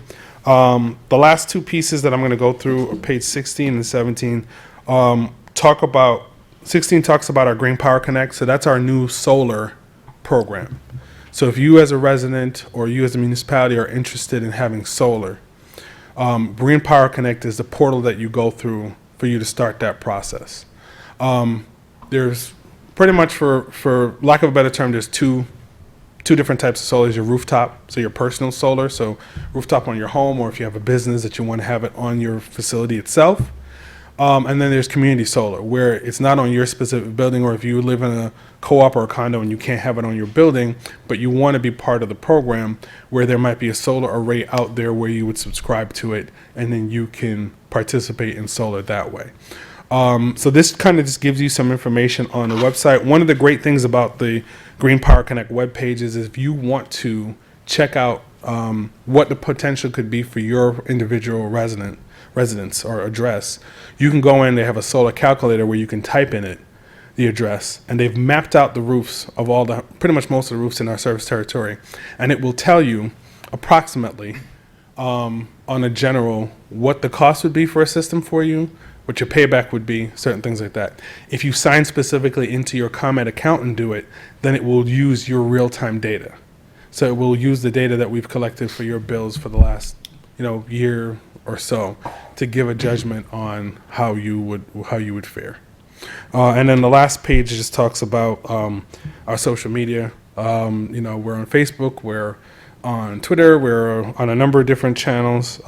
The last two pieces that I'm going to go through are page 16 and 17. 16 talks about our Green Power Connect. So that's our new solar program. So if you as a resident or you as a municipality are interested in having solar, Green Power Connect is the portal that you go through for you to start that process. There's pretty much, for lack of a better term, there's two different types of solar. Your rooftop, so your personal solar, so rooftop on your home, or if you have a business that you want to have it on your facility itself. And then there's community solar, where it's not on your specific building, or if you live in a co-op or a condo and you can't have it on your building, but you want to be part of the program, where there might be a solar array out there where you would subscribe to it, and then you can participate in solar that way. So this kind of just gives you some information on the website. One of the great things about the Green Power Connect web pages is if you want to check out what the potential could be for your individual residence or address, you can go in. They have a solar calculator where you can type in it the address, and they've mapped out the roofs of pretty much most of the roofs in our service territory, and it will tell you approximately on a general what the cost would be for a system for you, what your payback would be, certain things like that. If you sign specifically into your ComEd account and do it, then it will use your real-time data. So it will use the data that we've collected for your bills for the last year or so to give a judgment on how you would fare. And then the last page just talks about our social media. We're on Facebook, we're on Twitter, we're on a number of different channels,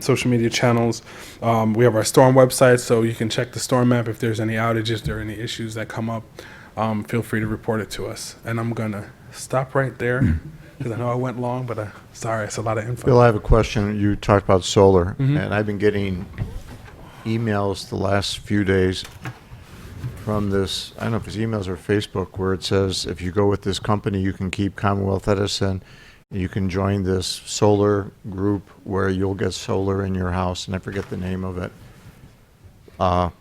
social media channels. We have our storm website, so you can check the storm map if there's any outages, there are any issues that come up. feel free to report it to us. And I'm going to stop right there because I know I went long, but sorry, it's a lot of info. Bill, I have a question. You talked about solar, and I've been getting emails the last few days from this, I don't know if it's emails or Facebook, where it says if you go with this company, you can keep Commonwealth Edison. You can join this solar group where you'll get solar in your house, and I forget the name of it.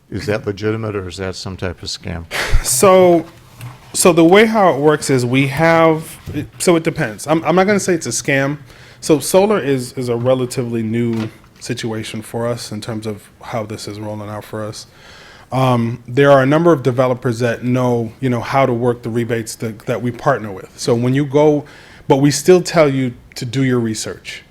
Is that legitimate, or is that some type of scam? So the way how it works is we have, so it depends. I'm not going to say it's a scam. So solar is a relatively new situation for us in terms of how this is rolling out for us. There are a number of developers that know, how to work the rebates that we partner with. So when you go, but we still tell you to do your research,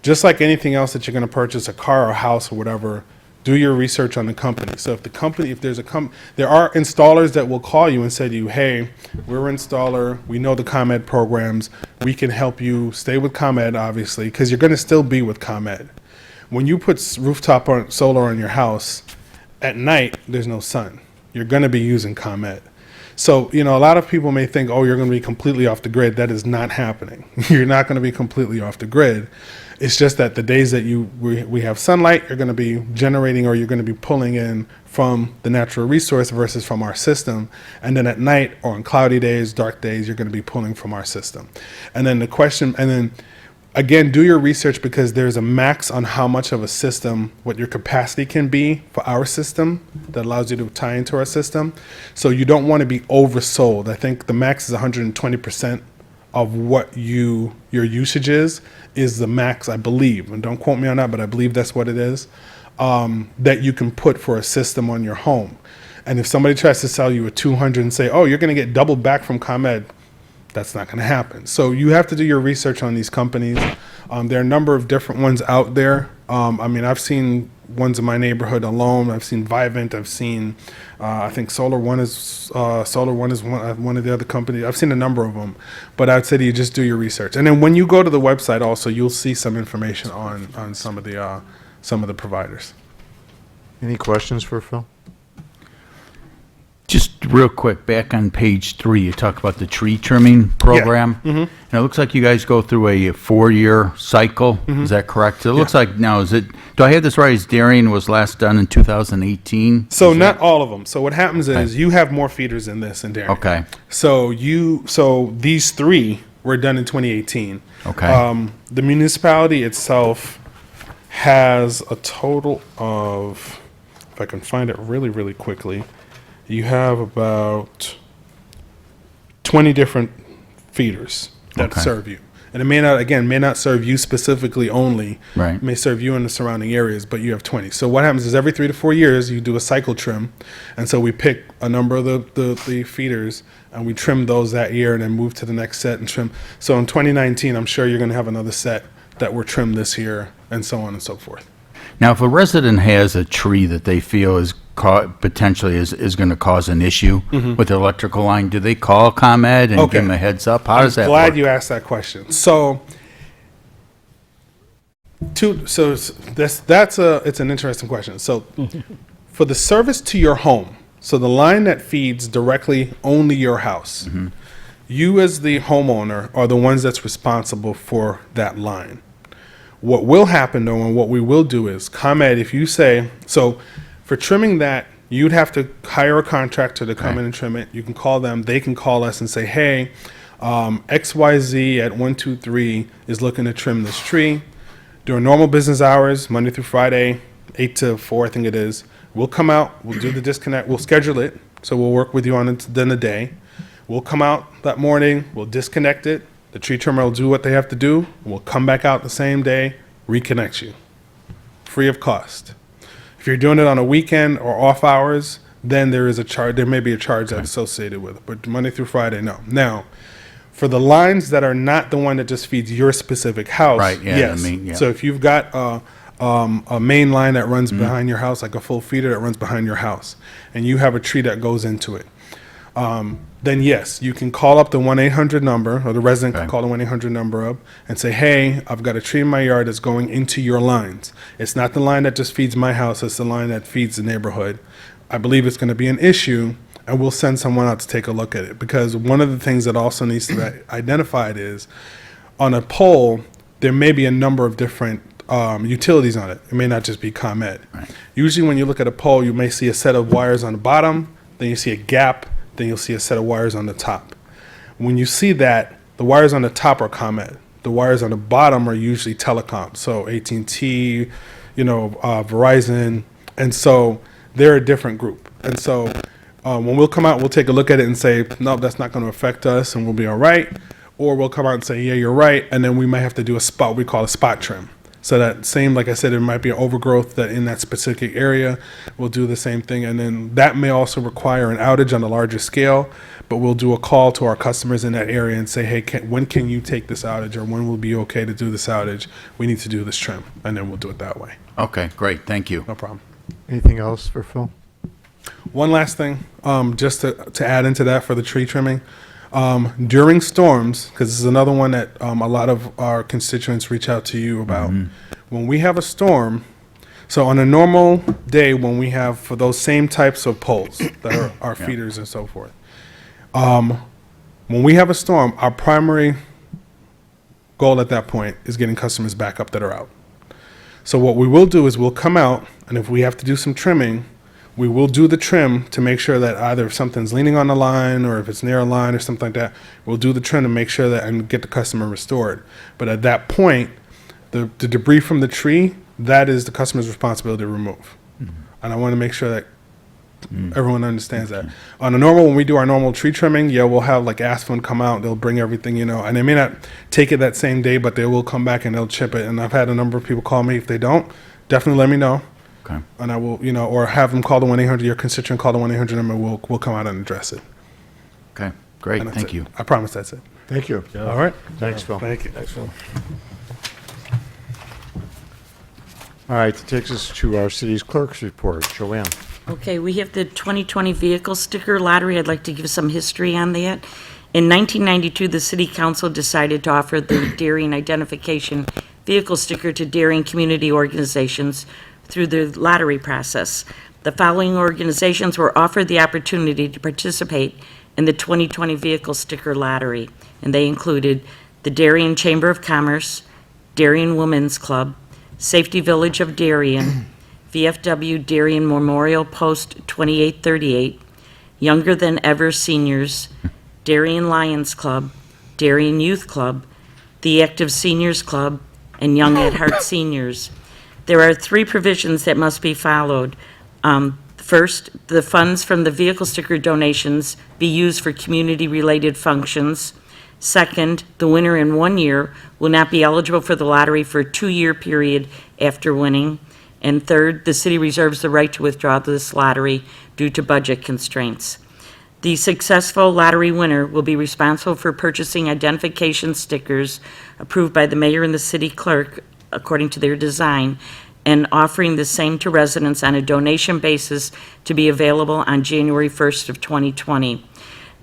just like anything else that you're going to purchase, a car or a house or whatever, do your research on the company. So if there are installers that will call you and say to you, hey, we're an installer, we know the ComEd programs, we can help you stay with ComEd, obviously, because you're going to still be with ComEd. When you put rooftop solar on your house, at night, there's no sun. You're going to be using ComEd. So, a lot of people may think, oh, you're going to be completely off the grid. That is not happening. You're not going to be completely off the grid. It's just that the days that we have sunlight, you're going to be generating or you're going to be pulling in from the natural resource versus from our system. And then at night or on cloudy days, dark days, you're going to be pulling from our system. And then again, do your research, because there's a max on how much of a system, what your capacity can be for our system that allows you to tie into our system. So you don't want to be oversold. I think the max is 120% of what your usage is the max, I believe. And don't quote me on that, but I believe that's what it is, that you can put for a system on your home. And if somebody tries to sell you a 200 and say, oh, you're going to get double back from ComEd, that's not going to happen. So you have to do your research on these companies. There are a number of different ones out there. I've seen ones in my neighborhood alone. I've seen Vivint. I've seen, I think Solar One is one of the other companies. I've seen a number of them. But I'd say to you, just do your research. And then when you go to the website also, you'll see some information on some of the providers. Any questions for Phil? Just real quick, back on page 3, you talk about the tree trimming program. Yeah. And it looks like you guys go through a 4-year cycle. Is that correct? So it looks like now, do I have this right, as Darien was last done in 2018? So not all of them. So what happens is you have more feeders than this in Darien. Okay. So these 3 were done in 2018. Okay. The municipality itself has a total of, if I can find it really, really quickly, you have about 20 different feeders that serve you. And it may not serve you specifically only. Right. It may serve you in the surrounding areas, but you have 20. So what happens is every 3 to 4 years, you do a cycle trim. And so we pick a number of the feeders, and we trim those that year and then move to the next set and trim. So in 2019, I'm sure you're going to have another set that were trimmed this year, and so on and so forth. Now, if a resident has a tree that they feel is potentially is going to cause an issue with the electrical line, do they call ComEd and give them a heads up? How does that work? I'm glad you asked that question. So it's an interesting question. So for the service to your home, so the line that feeds directly only your house, you as the homeowner are the ones that's responsible for that line. What will happen, though, and what we will do is, ComEd, if you say, so for trimming that, you'd have to hire a contractor to come in and trim it. You can call them. They can call us and say, hey, XYZ at 123 is looking to trim this tree. During normal business hours, Monday through Friday, 8 to 4, I think it is, we'll come out, we'll do the disconnect, we'll schedule it, so we'll work with you on it then the day. We'll come out that morning, we'll disconnect it. The tree trimmer will do what they have to do. We'll come back out the same day, reconnect you, free of cost. If you're doing it on a weekend or off hours, then there is a charge. There may be a charge that's associated with it, but Monday through Friday, no. Now, for the lines that are not the one that just feeds your specific house, yes. So if you've got a main line that runs behind your house, like a full feeder that runs behind your house, and you have a tree that goes into it, then yes, you can call up the 1-800 number, or the resident can call the 1-800 number up and say, hey, I've got a tree in my yard that's going into your lines. It's not the line that just feeds my house, it's the line that feeds the neighborhood. I believe it's going to be an issue. and we'll send someone out to take a look at it. Because one of the things that also needs to be identified is on a pole, there may be a number of different utilities on it. It may not just be ComEd. Right. Usually when you look at a pole, you may see a set of wires on the bottom, then you see a gap, then you'll see a set of wires on the top. When you see that, the wires on the top are ComEd. The wires on the bottom are usually telecom, so AT&T, Verizon, and so they're a different group. And so when we'll come out, we'll take a look at it and say, no, that's not going to affect us, and we'll be all right. Or we'll come out and say, yeah, you're right, and then we might have to do a spot, we call a spot trim. So that same, like I said, there might be an overgrowth that in that specific area, we'll do the same thing. And then that may also require an outage on a larger scale, but we'll do a call to our customers in that area and say, hey, when can you take this outage, or when will it be okay to do this outage? We need to do this trim, and then we'll do it that way. Okay, great, thank you. No problem. Anything else for Phil? One last thing, just to add into that for the tree trimming. During storms, because this is another one that a lot of our constituents reach out to you about. When we have a storm, so on a normal day when we have, for those same types of poles that are our feeders and so forth, when we have a storm, our primary goal at that point is getting customers back up that are out. So what we will do is we'll come out, and if we have to do some trimming, we will do the trim to make sure that either if something's leaning on the line or if it's near a line or something like that, we'll do the trim to make sure that and get the customer restored. But at that point, the debris from the tree, that is the customer's responsibility to remove. And I want to make sure that everyone understands that. On a normal, when we do our normal tree trimming, we'll have like Aspen come out, they'll bring everything, and they may not take it that same day, but they will come back and they'll chip it. And I've had a number of people call me. If they don't, definitely let me know. Okay. And I will, or have them call the 1-800, your constituent call the 1-800 number, we'll come out and address it. Okay, great, And that's thank it. you. I promise that's it. Thank you. All right. Thanks, Phil. Thank you. Thanks, Phil. All right, that takes us to our city's clerk's report. Joanne. Okay, we have the 2020 vehicle sticker lottery. I'd like to give some history on that. In 1992, the city council decided to offer the Darien identification vehicle sticker to Darien community organizations through the lottery process. The following organizations were offered the opportunity to participate in the 2020 vehicle sticker lottery, and they included the Darien Chamber of Commerce, Darien Women's Club, Safety Village of Darien, VFW Darien Memorial Post 2838, Younger Than Ever Seniors, Darien Lions Club, Darien Youth Club, the Active Seniors Club, and Young at Heart Seniors. There are 3 provisions that must be followed. First, the funds from the vehicle sticker donations be used for community-related functions. Second, the winner in 1 year will not be eligible for the lottery for a 2-year period after winning. And third, the city reserves the right to withdraw this lottery due to budget constraints. The successful lottery winner will be responsible for purchasing identification stickers approved by the mayor and the city clerk according to their design, and offering the same to residents on a donation basis to be available on January 1st of 2020.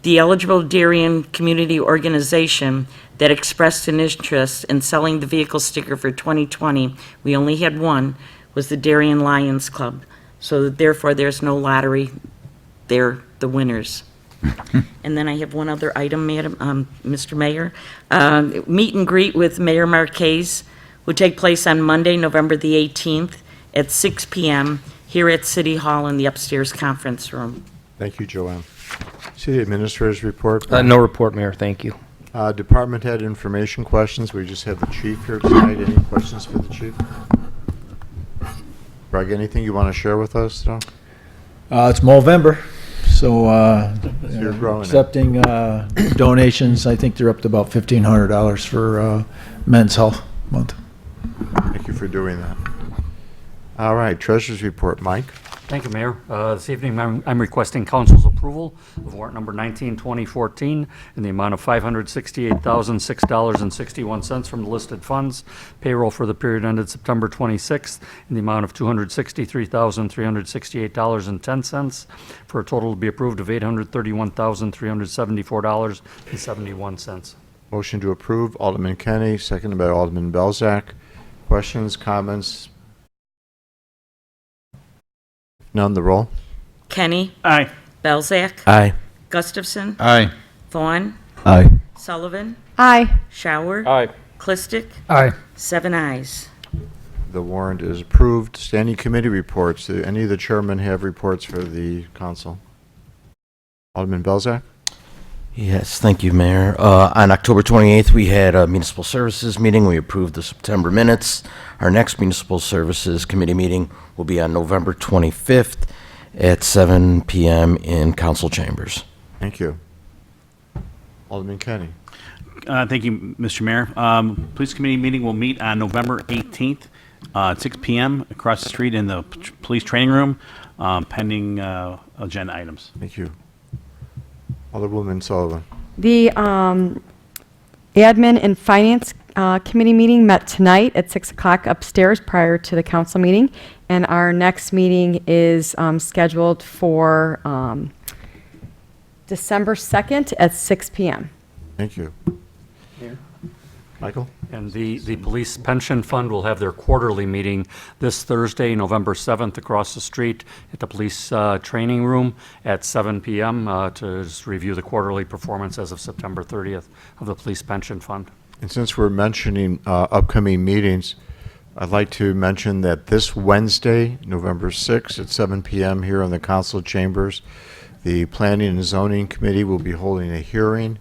The eligible Darien community organization that expressed an interest in selling the vehicle sticker for 2020, we only had one, was the Darien Lions Club. So therefore, there's no lottery. They're the winners. And then I have one other item, Mr. Mayor. Meet and greet with Mayor Marquez will take place on Monday, November the 18th at 6 p.m. here at City Hall in the upstairs conference room. Thank you, Joanne. City Administrator's report. No report, Mayor, thank you. Department head information questions. We just have the chief here tonight. Any questions for the chief? Greg, anything you want to share with us? Though? It's Movember, so You're growing it. accepting donations. I think they're up to about $1,500 for Men's Health Month. Thank you for doing that. All right, Treasurer's report. Mike? Thank you, Mayor. This evening, I'm requesting council's approval of warrant number 19, 2014, in the amount of $568,006.61 from the listed funds. Payroll for the period ended September 26th in the amount of $263,368.10, for a total to be approved of $831,374.71. Motion to approve, Alderman Kenny, seconded by Alderman Belzak. Questions, comments? None, the roll. Kenny? Aye. Belzak. Aye. Gustafson. Aye. Vaughn. Aye. Sullivan. Aye. Shower. Aye. Clistic. Aye. 7 ayes. The warrant is approved. Standing committee reports. Do any of the chairmen have reports for the council? Alderman Belzak? Yes, thank you, Mayor. On October 28th, we had a municipal services meeting. We approved the September minutes. Our next municipal services committee meeting will be on November 25th at 7 p.m. in council chambers. Thank you. Alderman Kenny? Thank you, Mr. Mayor. Police Committee meeting will meet on November 18th at 6 p.m. across the street in the police training room, pending agenda items. Thank you. Alderwoman Sullivan? The Admin and Finance Committee meeting met tonight at 6 o'clock upstairs prior to the council meeting, and our next meeting is scheduled for December 2nd at 6 p.m. Thank you. Michael? And the Police Pension Fund will have their quarterly meeting this Thursday, November 7th, across the street at the police training room at 7 p.m. To just review the quarterly performance as of September 30th of the Police Pension Fund. And since we're mentioning upcoming meetings, I'd like to mention that this Wednesday, November 6th at 7 p.m. here in the council chambers, the Planning and Zoning Committee will be holding a hearing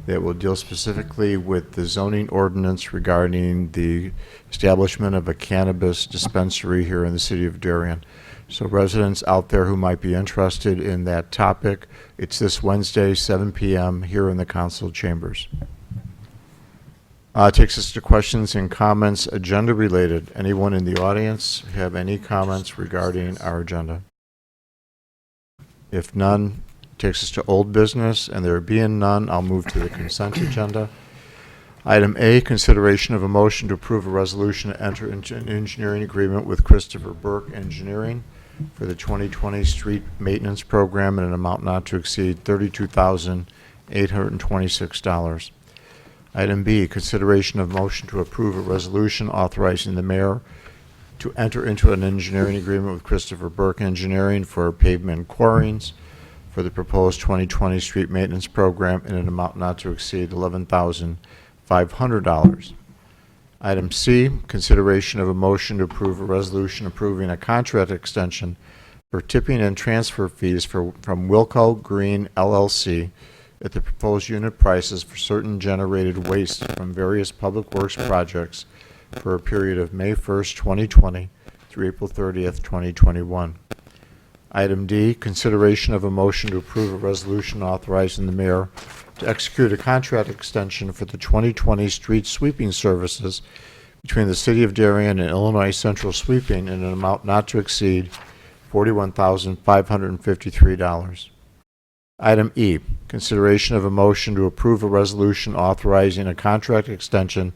that will deal specifically with the zoning ordinance regarding the establishment of a cannabis dispensary here in the city of Darien. So residents out there who might be interested in that topic, it's this Wednesday, 7 p.m. here in the council chambers. Takes us to questions and comments, agenda related. Anyone in the audience have any comments regarding our agenda? If none, takes us to old business, and there being none, I'll move to the consent agenda. Item A, consideration of a motion to approve a resolution to enter into an engineering agreement with Christopher Burke Engineering for the 2020 street maintenance program in an amount not to exceed $32,826. Item B, consideration of motion to approve a resolution authorizing the mayor to enter into an engineering agreement with Christopher Burke Engineering for pavement quarries for the proposed 2020 street maintenance program in an amount not to exceed $11,500. Item C, consideration of a motion to approve a resolution approving a contract extension for tipping and transfer fees from Wilco Green LLC at the proposed unit prices for certain generated waste from various public works projects for a period of May 1st, 2020 through April 30th, 2021. Item D, consideration of a motion to approve a resolution authorizing the mayor to execute a contract extension for the 2020 street sweeping services between the City of Darien and Illinois Central Sweeping in an amount not to exceed $41,553. Item E, consideration of a motion to approve a resolution authorizing a contract extension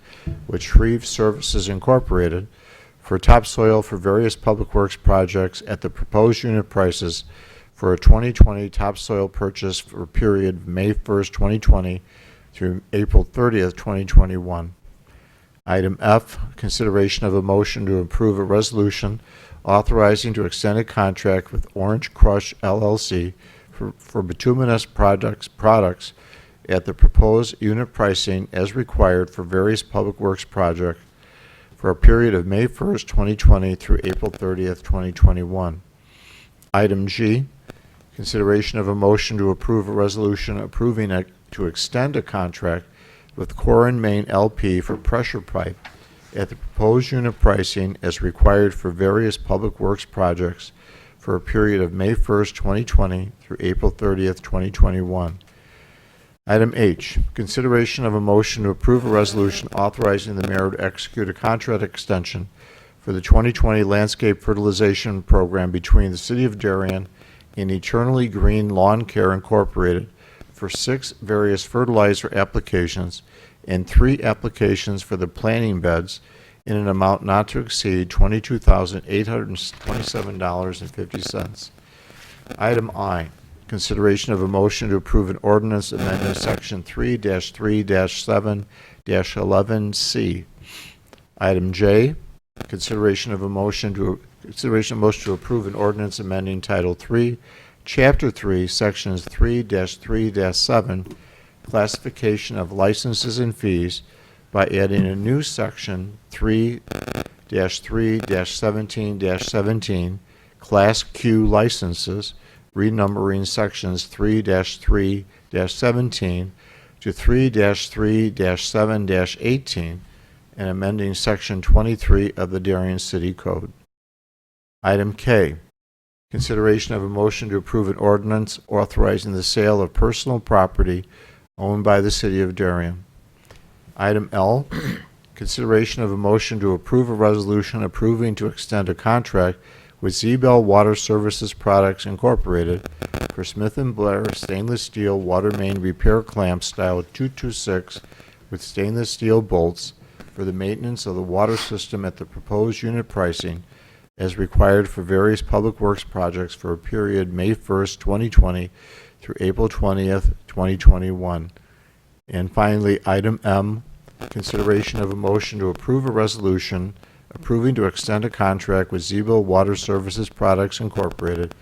with Shreve Services Incorporated for topsoil for various public works projects at the proposed unit prices for a 2020 topsoil purchase for a period of May 1st, 2020 through April 30th, 2021. Item F, consideration of a motion to approve a resolution authorizing to extend a contract with Orange Crush LLC for bituminous products at the proposed unit pricing as required for various public works projects for a period of May 1st, 2020 through April 30th, 2021. Item G, consideration of a motion to approve a resolution approving to extend a contract with Corin Main LP for pressure pipe at the proposed unit pricing as required for various public works projects for a period of May 1st, 2020 through April 30th, 2021. Item H, consideration of a motion to approve a resolution authorizing the mayor to execute a contract extension for the 2020 landscape fertilization program between the City of Darien and Eternally Green Lawn Care Incorporated for 6 various fertilizer applications and 3 applications for the planting beds in an amount not to exceed $22,827.50. Item I, consideration of a motion to approve an ordinance amending section 3-3-7-11C. Item J, consideration of motion to approve an ordinance amending Title 3, Chapter 3, Sections 3-3-7, Classification of Licenses and Fees, by adding a new Section 3-3-17-17, Class Q licenses, renumbering Sections 3-3-17 to 3-3-7-18, and amending Section 23 of the Darien City Code. Item K, consideration of a motion to approve an ordinance authorizing the sale of personal property owned by the City of Darien. Item L, consideration of a motion to approve a resolution approving to extend a contract with Z-Bell Water Services Products Incorporated for Smith & Blair stainless steel water main repair clamp style 226 with stainless steel bolts for the maintenance of the water system at the proposed unit pricing as required for various public works projects for a period May 1st, 2020 through April 20th, 2021. And finally, item M, consideration of a motion to approve a resolution approving to extend a contract with Z-Bell Water Services Products Incorporated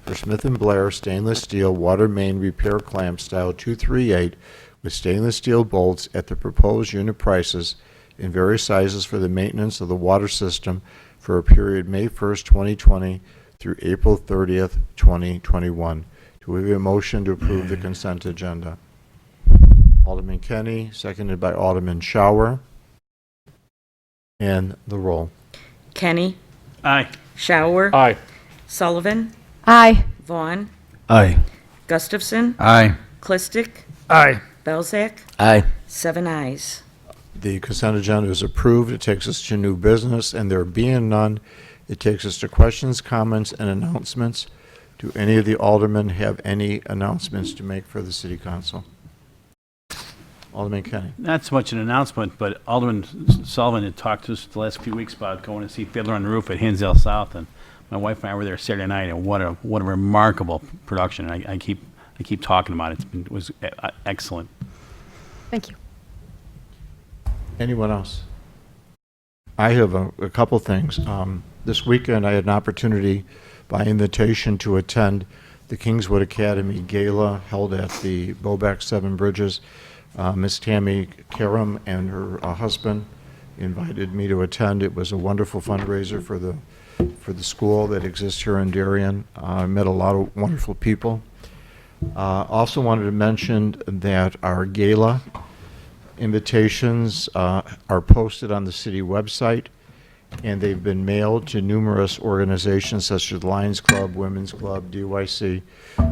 for Smith & Blair stainless steel water main repair clamp style 238 with stainless steel bolts at the proposed unit prices in various sizes for the maintenance of the water system for a period May 1st, 2020 through April 30th, 2021. Do we have a motion to approve the consent agenda? Alderman Kenny, seconded by Alderman Shower. And the roll. Kenny? Aye. Shower? Aye. Sullivan? Aye. Vaughn? Aye. Gustafson? Aye. Clistic? Aye. Belzak? Aye. 7 ayes. The consent agenda is approved. It takes us to new business, and there being none, it takes us to questions, comments, and announcements. Do any of the aldermen have any announcements to make for the city council? Alderman Kenny. Not so much an announcement, but Alderman Sullivan had talked to us the last few weeks about going to see Fiddler on the Roof at Hinsdale South, and my wife and I were there Saturday night, and what a remarkable production. I keep talking about it. It was excellent. Thank you. Anyone else? I have a couple things. This weekend, I had an opportunity by invitation to attend the Kingswood Academy Gala held at the Boback Seven Bridges. Miss Tammy Karam and her husband invited me to attend. It was a wonderful fundraiser for the school that exists here in Darien. I met a lot of wonderful people. Also wanted to mention that our gala invitations are posted on the city website, and they've been mailed to numerous organizations such as Lions Club, Women's Club, DYC.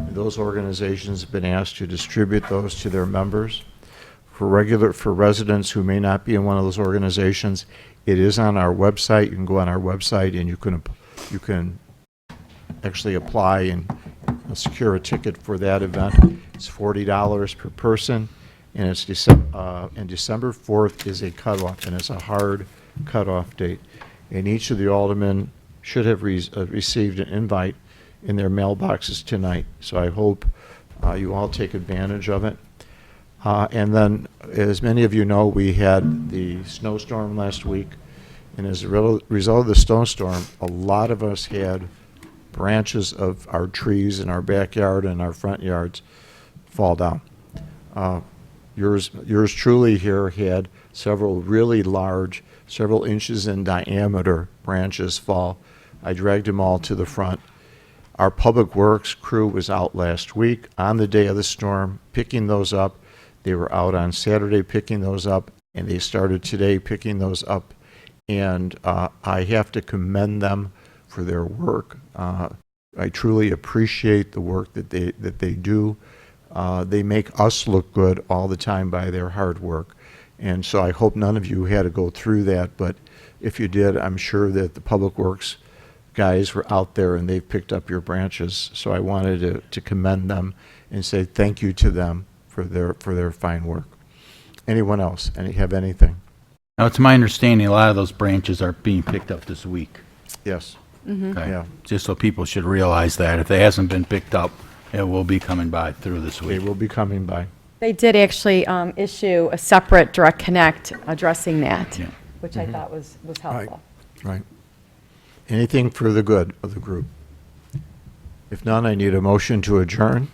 Those organizations have been asked to distribute those to their members. For residents who may not be in one of those organizations, it is on our website. You can go on our website and you can actually apply and secure a ticket for that event. It's $40 per person, and it's December 4th is a cutoff, and it's a hard cutoff date. And each of the aldermen should have received an invite in their mailboxes tonight. So I hope you all take advantage of it. And then, as many of you know, we had the snowstorm last week, and as a result of the snowstorm, a lot of us had branches of our trees in our backyard and our front yards fall down. Yours truly here had several really large, several inches in diameter branches fall. I dragged them all to the front. Our public works crew was out last week on the day of the storm picking those up. They were out on Saturday picking those up, and they started today picking those up. And I have to commend them for their work. I truly appreciate the work that they do. They make us look good all the time by their hard work. And so I hope none of you had to go through that, but if you did, I'm sure that the Public Works guys were out there and they picked up your branches. So I wanted to commend them and say thank you to them for their fine work. Anyone else? Have anything? Now, it's my understanding a lot of those branches are being picked up this week. Yes. Okay. Yeah. Just so people should realize that if they hasn't been picked up, it will be coming by through this They week. will be coming by. They did actually issue a separate direct connect addressing that, Yeah. which I thought was helpful. Right. Anything for the good of the group? If none, I need a motion to adjourn.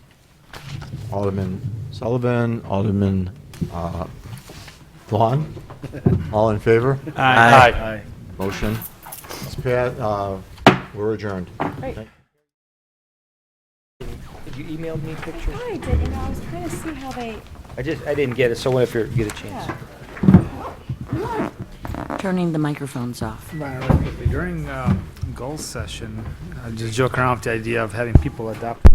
Alderman Sullivan, Alderman Vaughn, all in favor? Aye. Motion. It's we're adjourned. Great. Did you email me pictures? I did, you know, I was trying to see how they. I didn't get it, so if you get a chance. Turning the microphones off. During goal session, I just joke around with the idea of having people adopt